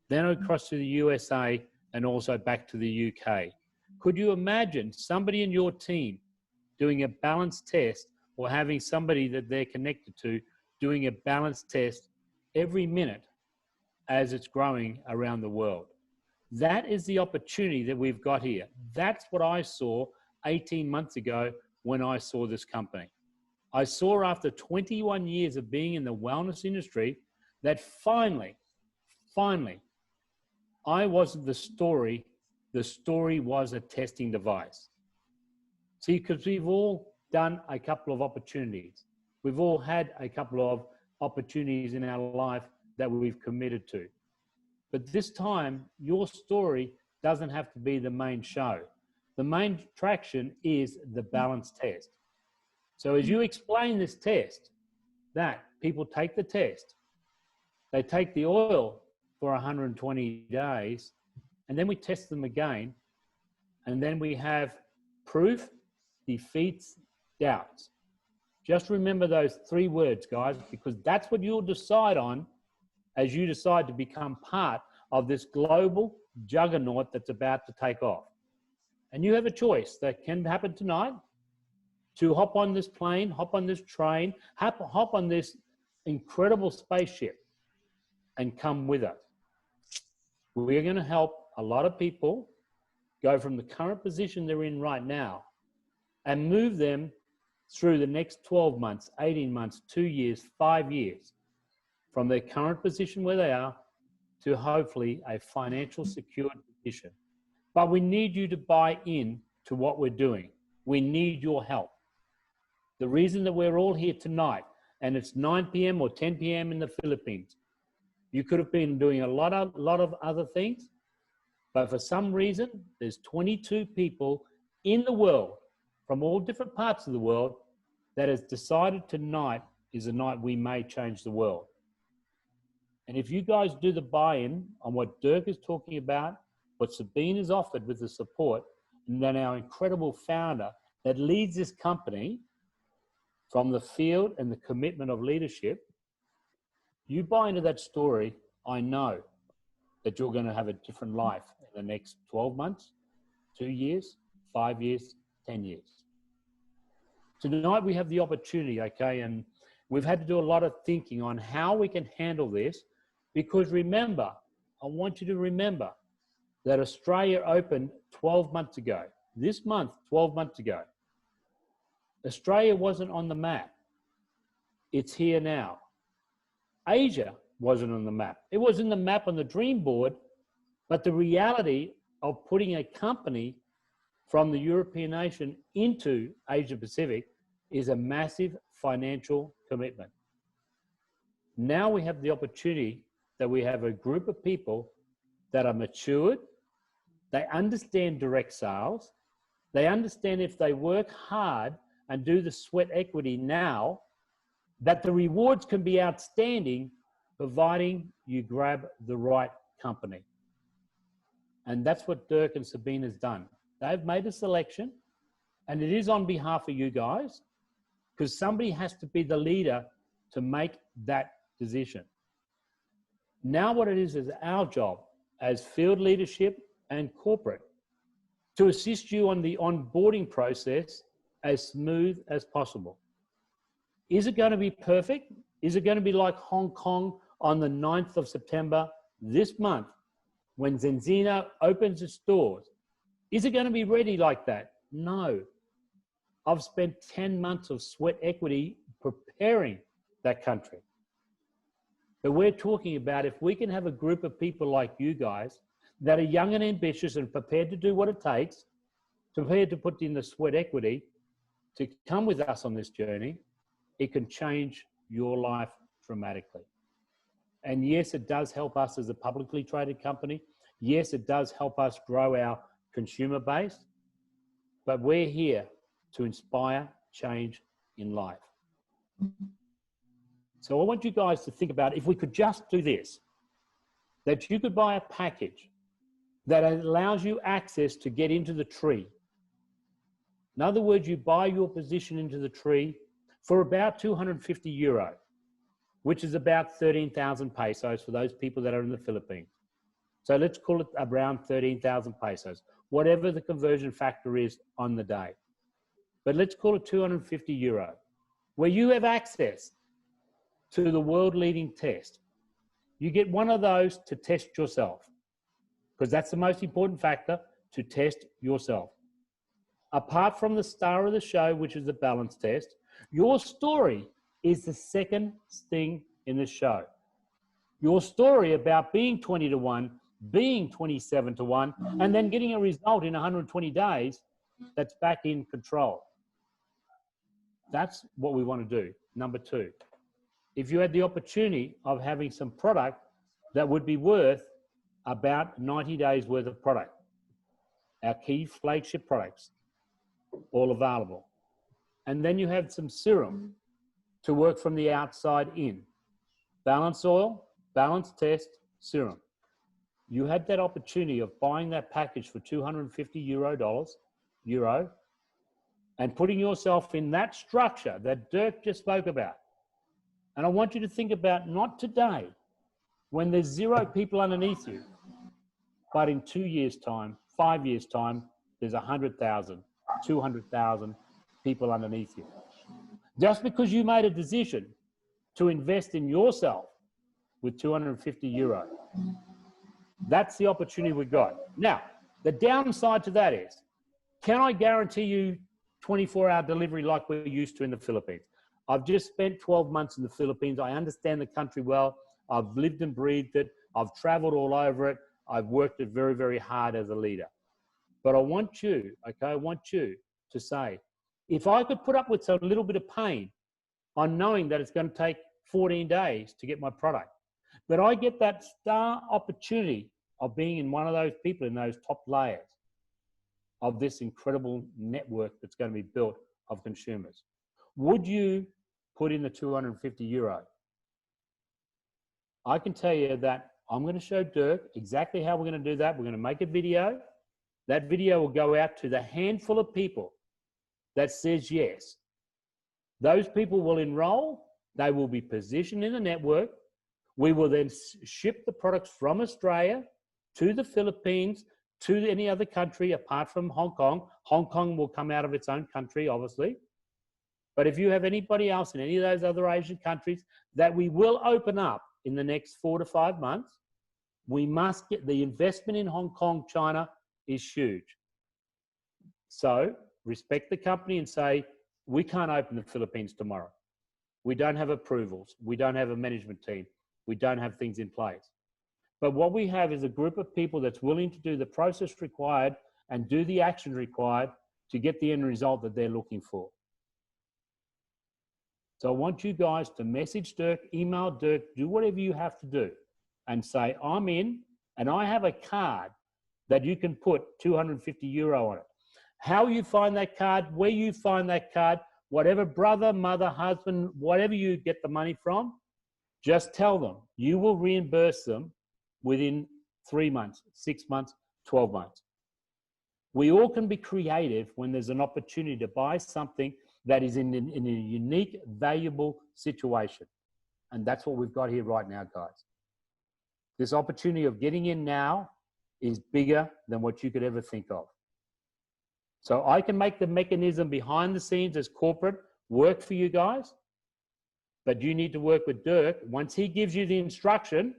then across to the USA, and also back to the UK. Could you imagine somebody in your team doing a balance test, or having somebody that they're connected to doing a balance test every minute as it's growing around the world? That is the opportunity that we've got here. That's what I saw 18 months ago when I saw this company. I saw after 21 years of being in the wellness industry that finally, I wasn't the story was a testing device. See, because we've all done a couple of opportunities. We've all had a couple of opportunities in our life that we've committed to. But this time, your story doesn't have to be the main show. The main attraction is the balance test. So as you explain this test, that people take the test, they take the oil for 120 days, and then we test them again, and then we have proof defeats doubts. Just remember those 3 words, guys, because that's what you'll decide on as you decide to become part of this global juggernaut that's about to take off. And you have a choice that can happen tonight to hop on this plane, hop on this train, hop on this incredible spaceship and come with us. We're going to help a lot of people go from the current position they're in right now and move them through the next 12 months, 18 months, 2 years, 5 years, from their current position where they are to hopefully a financial secured position. But we need you to buy in to what we're doing. We need your help. The reason that we're all here tonight, and it's 9 p.m. or 10 p.m. in the Philippines, you could have been doing a lot of other things, but for some reason, there's 22 people in the world from all different parts of the world that has decided tonight is a night we may change the world. And if you guys do the buy-in on what Dirk is talking about, what Sabine has offered with the support, and then our incredible founder that leads this company from the field and the commitment of leadership, you buy into that story, I know that you're going to have a different life in the next 12 months, 2 years, 5 years, 10 years. Tonight we have the opportunity, okay, and we've had to do a lot of thinking on how we can handle this, because remember, I want you to remember that Australia opened 12 months ago. This month, 12 months ago. Australia wasn't on the map. It's here now. Asia wasn't on the map. It was in the map on the dream board, but the reality of putting a company from the European nation into Asia Pacific is a massive financial commitment. Now we have the opportunity that we have a group of people that are matured, they understand direct sales, they understand if they work hard and do the sweat equity now, that the rewards can be outstanding, providing you grab the right company. And that's what Dirk and Sabine has done. They've made a selection, and it is on behalf of you guys, because somebody has to be the leader to make that decision. Now what it is our job as field leadership and corporate to assist you on the onboarding process as smooth as possible. Is it going to be perfect? Is it going to be like Hong Kong on the 9th of September this month when Zenzina opens its doors? Is it going to be ready like that? No. I've spent 10 months of sweat equity preparing that country. But we're talking about if we can have a group of people like you guys that are young and ambitious and prepared to do what it takes, prepared to put in the sweat equity to come with us on this journey, it can change your life dramatically. And yes, it does help us as a publicly traded company. Yes, it does help us grow our consumer base, but we're here to inspire change in life. So I want you guys to think about if we could just do this, that you could buy a package that allows you access to get into the tree. In other words, you buy your position into the tree for about 250 euro, which is about 13,000 pesos for those people that are in the Philippines. So let's call it around 13,000 pesos, whatever the conversion factor is on the day. But let's call it 250 euro, where you have access to the world-leading test. You get one of those to test yourself, because that's the most important factor, to test yourself. Apart from the star of the show, which is the balance test, your story is the second thing in the show. Your story about being 20 to 1, being 27 to 1, and then getting a result in 120 days that's back in control. That's what we want to do. Number 2, if you had the opportunity of having some product that would be worth about 90 days worth of product, our key flagship products, all available. And then you have some serum to work from the outside in. Balance oil, balance test, serum. You had that opportunity of buying that package for 250 euro, and putting yourself in that structure that Dirk just spoke about. And I want you to think about not today, when there's 0 people underneath you, but in 2 years' time, 5 years' time, there's 100,000, 200,000 people underneath you. Just because you made a decision to invest in yourself with 250 euro, that's the opportunity we got. Now, the downside to that is, can I guarantee you 24-hour delivery like we're used to in the Philippines? I've just spent 12 months in the Philippines. I understand the country well. I've lived and breathed it. I've traveled all over it. I've worked it very, very hard as a leader. But I want you, okay, I want you to say, if I could put up with a little bit of pain on knowing that it's going to take 14 days to get my product, but I get that star opportunity of being in one of those people in those top layers of this incredible network that's going to be built of consumers, would you put in the 250 euro? I can tell you that I'm going to show Dirk exactly how we're going to do that. We're going to make a video. That video will go out to the handful of people that says yes. Those people will enroll. They will be positioned in the network. We will then ship the products from Australia to the Philippines, to any other country apart from Hong Kong. Hong Kong will come out of its own country, obviously. But if you have anybody else in any of those other Asian countries that we will open up in the next 4 to 5 months, we must get the investment in Hong Kong, China is huge. So respect the company and say, we can't open the Philippines tomorrow. We don't have approvals. We don't have a management team. We don't have things in place. But what we have is a group of people that's willing to do the process required and do the action required to get the end result that they're looking for. So I want you guys to message Dirk, email Dirk, do whatever you have to do and say, I'm in, and I have a card that you can put 250 euro on it. How you find that card, where you find that card, whatever brother, mother, husband, whatever you get the money from, just tell them. You will reimburse them within 3 months, 6 months, 12 months. We all can be creative when there's an opportunity to buy something that is in a unique, valuable situation. And that's what we've got here right now, guys. This opportunity of getting in now is bigger than what you could ever think of. So I can make the mechanism behind the scenes as corporate work for you guys, but you need to work with Dirk. Once he gives you the instruction,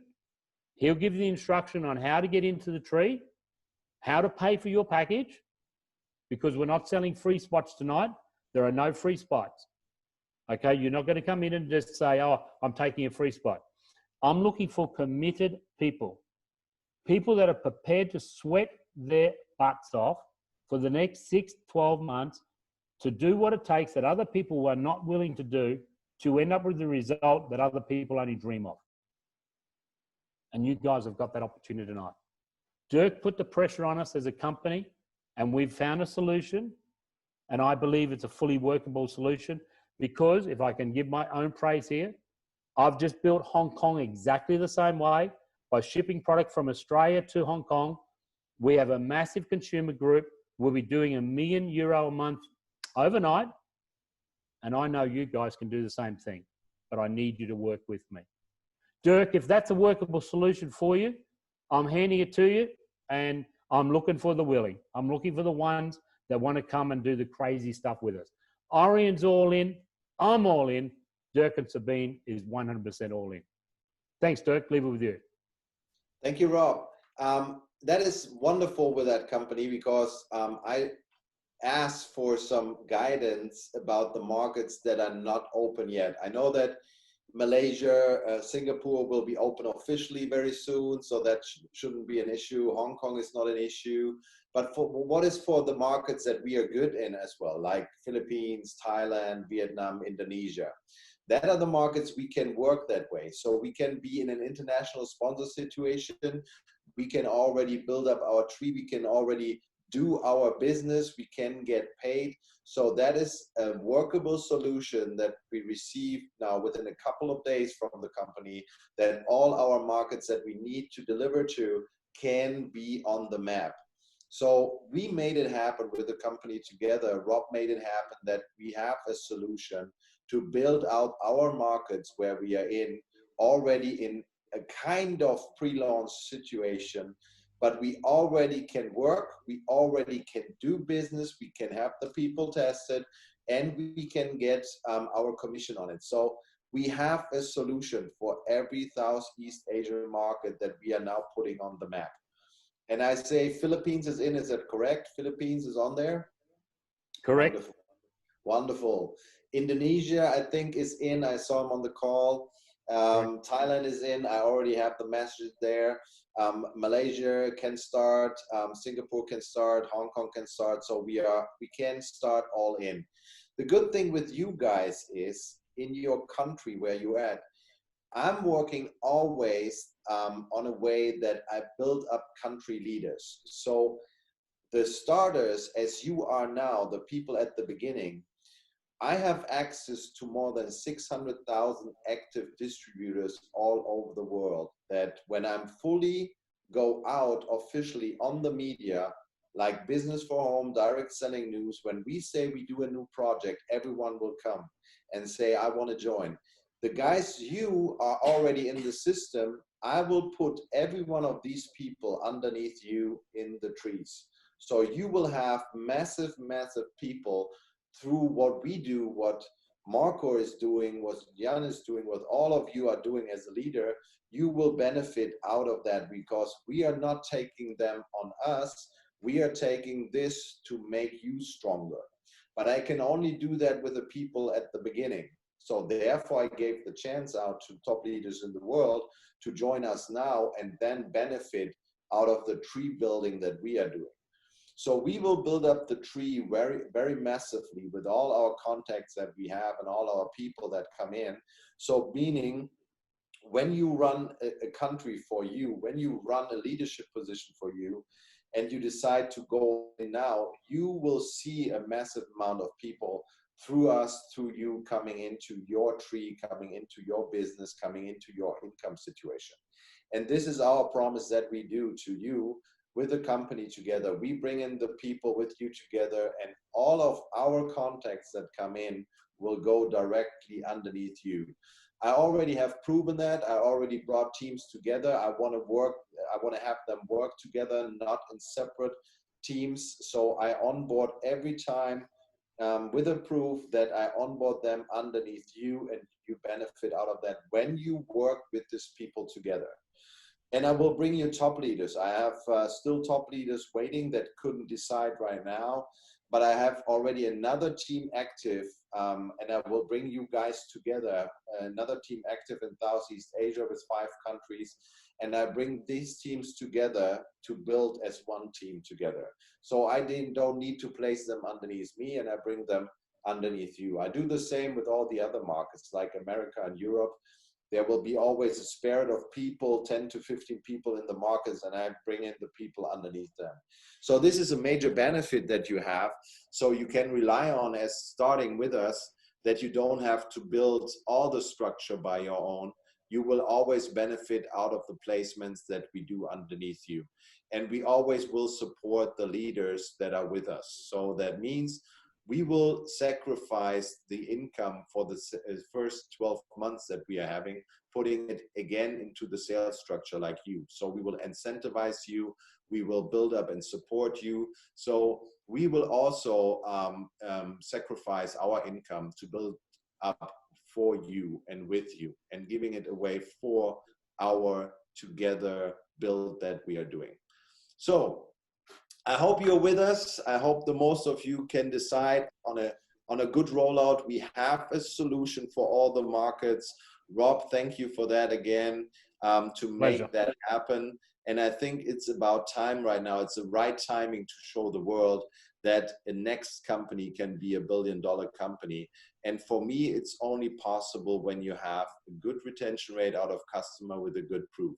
he'll give you the instruction on how to get into the tree, how to pay for your package, because we're not selling free spots tonight. There are no free spots. Okay, you're not going to come in and just say, oh, I'm taking a free spot. I'm looking for committed people. People that are prepared to sweat their butts off for the next 6, 12 months to do what it takes that other people are not willing to do to end up with the result that other people only dream of. And you guys have got that opportunity tonight. Dirk put the pressure on us as a company, and we've found a solution. And I believe it's a fully workable solution because if I can give my own praise here, I've just built Hong Kong exactly the same way by shipping product from Australia to Hong Kong. We have a massive consumer group. We'll be doing €1 million a month overnight. And I know you guys can do the same thing, but I need you to work with me. Dirk, if that's a workable solution for you, I'm handing it to you and I'm looking for the willing. I'm looking for the ones that want to come and do the crazy stuff with us. Orion's all in. I'm all in. Dirk and Sabine is 100% all in. Thanks, Dirk. Leave it with you. Thank you, Rob. That is wonderful with that company because I asked for some guidance about the markets that are not open yet. I know that Malaysia, Singapore will be open officially very soon, so that shouldn't be an issue. Hong Kong is not an issue. But for what is for the markets that we are good in as well, like Philippines, Thailand, Vietnam, Indonesia. That are the markets we can work that way. So we can be in an international sponsor situation. We can already build up our tree. We can already do our business. We can get paid. So that is a workable solution that we receive now within a couple of days from the company, that all our markets that we need to deliver to can be on the map. So we made it happen with the company together. Rob made it happen that we have a solution to build out our markets where we are in already in a kind of pre-launch situation, but we already can work, we already can do business, we can have the people tested, and we can get our commission on it. So we have a solution for every Southeast Asian market that we are now putting on the map. And I say Philippines is in, is that correct? Philippines is on there? Correct. Wonderful. Wonderful. Indonesia, I think, is in. I saw him on the call. Thailand is in. I already have the message there. Malaysia can start. Singapore can start. Hong Kong can start. So we can start all in. The good thing with you guys is in your country where you're at, I'm working always on a way that I build up country leaders. So the starters, as you are now, the people at the beginning, I have access to more than 600,000 active distributors all over the world that when I'm fully go out officially on the media, like Business for Home, Direct Selling News, when we say we do a new project, everyone will come and say, I want to join. The guys you are already in the system, I will put every one of these people underneath you in the trees. So you will have massive, massive people through what we do, what Marco is doing, what Jan is doing, what all of you are doing as a leader. You will benefit out of that because we are not taking them on us. We are taking this to make you stronger. But I can only do that with the people at the beginning. So therefore, I gave the chance out to top leaders in the world to join us now and then benefit out of the tree building that we are doing. So we will build up the tree very, very massively with all our contacts that we have and all our people that come in. So meaning when you run a country for you, when you run a leadership position for you, and you decide to go in now, you will see a massive amount of people through us, through you coming into your tree, coming into your business, coming into your income situation. And this is our promise that we do to you with the company together. We bring in the people with you together, and all of our contacts that come in will go directly underneath you. I already have proven that. I already brought teams together. I want to have them work together, not in separate teams. So I onboard every time with a proof that I onboard them underneath you, and you benefit out of that when you work with these people together. And I will bring you top leaders. I have still top leaders waiting that couldn't decide right now, but I have already another team active, and I will bring you guys together, another team active in Southeast Asia with 5 countries, and I bring these teams together to build as one team together. So I don't need to place them underneath me, and I bring them underneath you. I do the same with all the other markets like America and Europe. There will be always a spirit of people, 10 to 15 people in the markets, and I bring in the people underneath them. So this is a major benefit that you have. So you can rely on, as starting with us, that you don't have to build all the structure by your own. You will always benefit out of the placements that we do underneath you. And we always will support the leaders that are with us. So that means we will sacrifice the income for the first 12 months that we are having, putting it again into the sales structure like you. So we will incentivize you, we will build up and support you. So we will also sacrifice our income to build up for you and with you, and giving it away for our together build that we are doing. So I hope you're with us. I hope the most of you can decide on a good rollout. We have a solution for all the markets. Rob, thank you for that again, to make that happen. And I think it's about time right now. It's the right timing to show the world that a next company can be $1 billion company. And for me, it's only possible when you have a good retention rate out of customer with a good proof.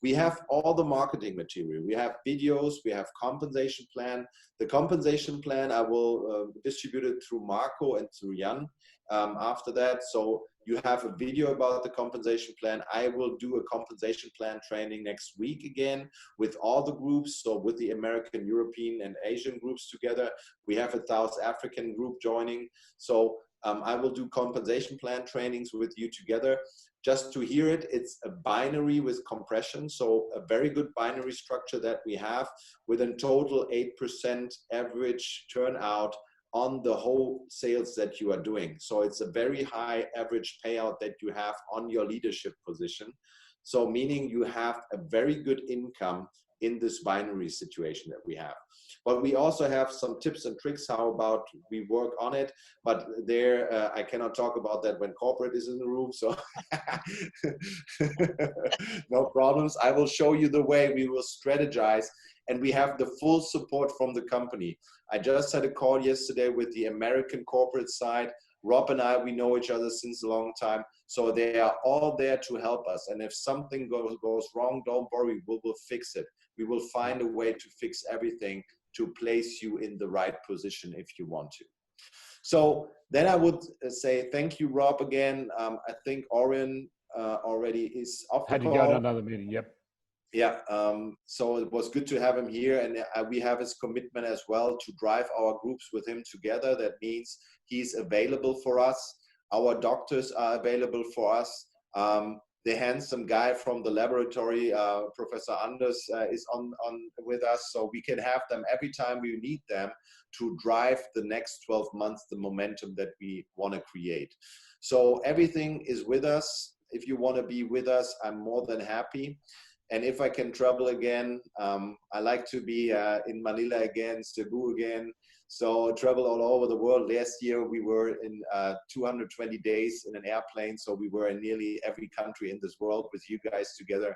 We have all the marketing material. We have videos, we have compensation plan. The compensation plan, I will distribute it through Marco and through Jan. after that. So you have a video about the compensation plan. I will do a compensation plan training next week again with all the groups. So with the American, European, and Asian groups together. We have a South African group joining. So I will do compensation plan trainings with you together. Just to hear it, it's a binary with compression. So a very good binary structure that we have with a total 8% average turnout on the whole sales that you are doing. So it's a very high average payout that you have on your leadership position. So meaning you have a very good income in this binary situation that we have. But we also have some tips and tricks how about we work on it. But there, I cannot talk about that when corporate is in the room. So no problems. I will show you the way we will strategize. And we have the full support from the company. I just had a call yesterday with the American corporate side. Rob and I, we know each other since a long time. So they are all there to help us. And if something goes wrong, don't worry, we will fix it. We will find a way to fix everything to place you in the right position if you want to. So then I would say thank you, Rob, again. I think Orion already is off the call. Had to go to another meeting, yep. Yeah, so it was good to have him here, and we have his commitment as well to drive our groups with him together. That means he's available for us. Our doctors are available for us. The handsome guy from the laboratory, Professor Anders, is on with us, so we can have them every time we need them to drive the next 12 months, the momentum that we want to create. So everything is with us. If you want to be with us, I'm more than happy. And if I can travel again, I like to be in Manila again, Cebu again. So travel all over the world. Last year we were in 220 days in an airplane. So we were in nearly every country in this world with you guys together.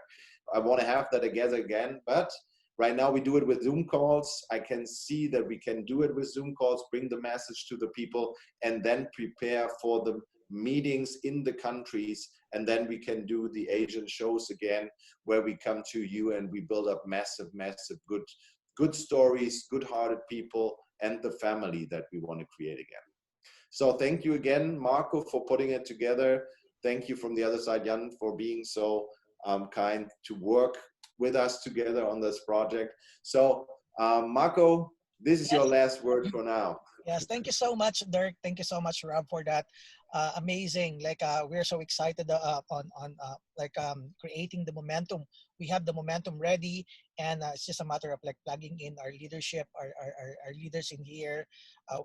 I want to have that together again. But right now we do it with Zoom calls. I can see that we can do it with Zoom calls, bring the message to the people, and then prepare for the meetings in the countries. And then we can do the Asian shows again, where we come to you and we build up massive, good stories, good-hearted people, and the family that we want to create again. So thank you again, Marco, for putting it together. Thank you from the other side, Jan, for being so kind to work with us together on this project. So Marco, this is your last word for now. Yes, thank you so much, Dirk. Thank you so much, Rob, for that. Amazing. Like we're so excited on creating the momentum. We have the momentum ready, and it's just a matter of like plugging in our leadership, our leaders in here.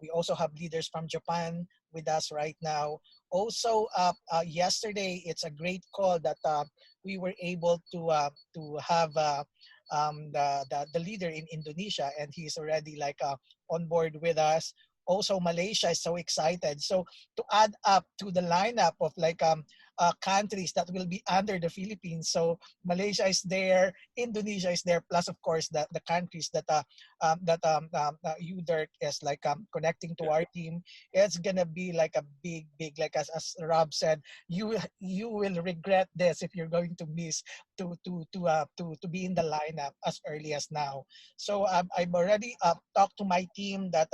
We also have leaders from Japan with us right now. Also, yesterday it's a great call that we were able to have. The leader in Indonesia, and he's already like on board with us. Also, Malaysia is so excited. So to add up to the lineup of like countries that will be under the Philippines, so Malaysia is there, Indonesia is there, plus of course the countries that you, Dirk, is like connecting to our team. It's gonna be like a big like as Rob said, you will regret this if you're going to miss to be in the lineup as early as now. So I've already talked to my team that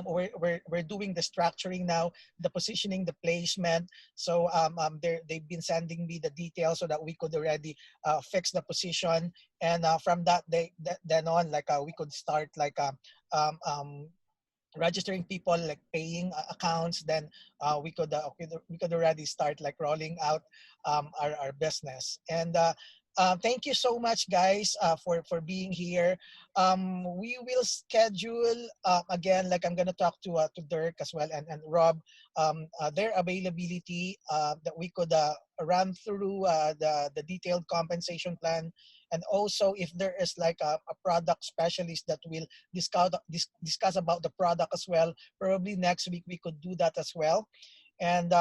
we're doing the structuring now, the positioning, the placement. So they've been sending me the details so that we could already fix the position, and from then on, like we could start like registering people, like paying accounts. Then we could already start like rolling out our business. And thank you so much, guys, for being here. We will schedule again. Like I'm gonna talk to Dirk as well and Rob, their availability, that we could run through the detailed compensation plan, and also if there is like a product specialist that will discuss about the product as well. Probably next week we could do that as well, and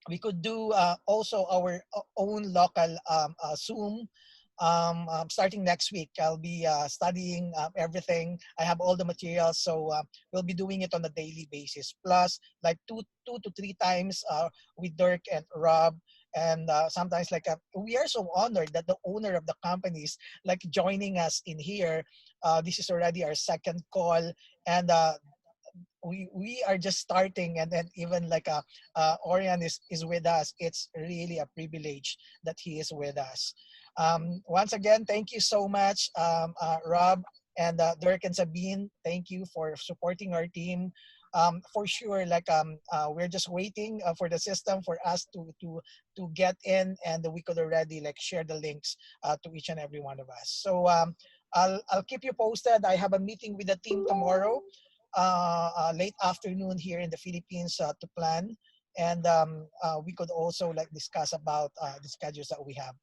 we could do also our own local Zoom. Starting next week, I'll be studying everything. I have all the materials, so we'll be doing it on a daily basis. Plus, like two to three times with Dirk and Rob. And sometimes, like we are so honored that the owner of the company is like joining us in here. This is already our second call, and we are just starting, and then even like Orion is with us. It's really a privilege that he is with us. Once again, thank you so much, Rob and Dirk and Sabine. Thank you for supporting our team. For sure, like we're just waiting for the system for us to get in, and we could already like share the links to each and every one of us. So I'll keep you posted. I have a meeting with the team tomorrow, late afternoon here in the Philippines to plan, and we could also like discuss about the schedules that we have.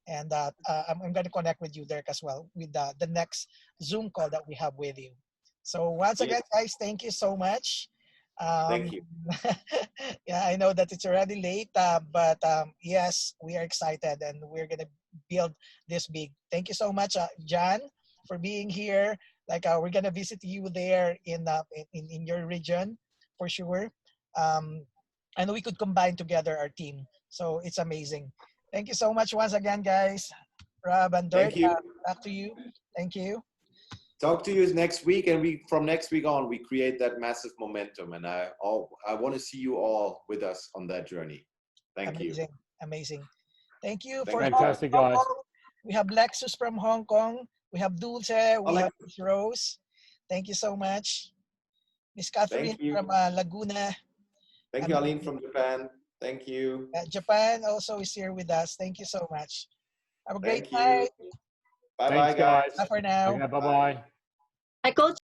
And I'm going to connect with you, Dirk, as well with the next Zoom call that we have with you. So once again, guys, thank you so much. Thank you. Yeah, I know that it's already late, but yes, we are excited and we're gonna build this big. Thank you so much, John, for being here. Like we're gonna visit you there in your region for sure, and we could combine together our team. So it's amazing. Thank you so much once again, guys. Rob and Dirk, Thank you. back to you. Thank you. Talk to you next week, and from next week on, we create that massive momentum. And I want to see you all with us on that journey. Thank you. Amazing, amazing. Thank you. Thank For you. Fantastic, Hong guys. Kong, we have Lexus from Hong Kong. We have Dulce. We have Miss Rose. Thank you so much. Miss Catherine Thank you. from Laguna. Thank you, Aline from Japan. Thank you. Japan also is here with us. Thank you so much. Have a great Thank you. night. Bye-bye, Thanks, guys. Bye for now. Okay, bye-bye. Hi, Coach.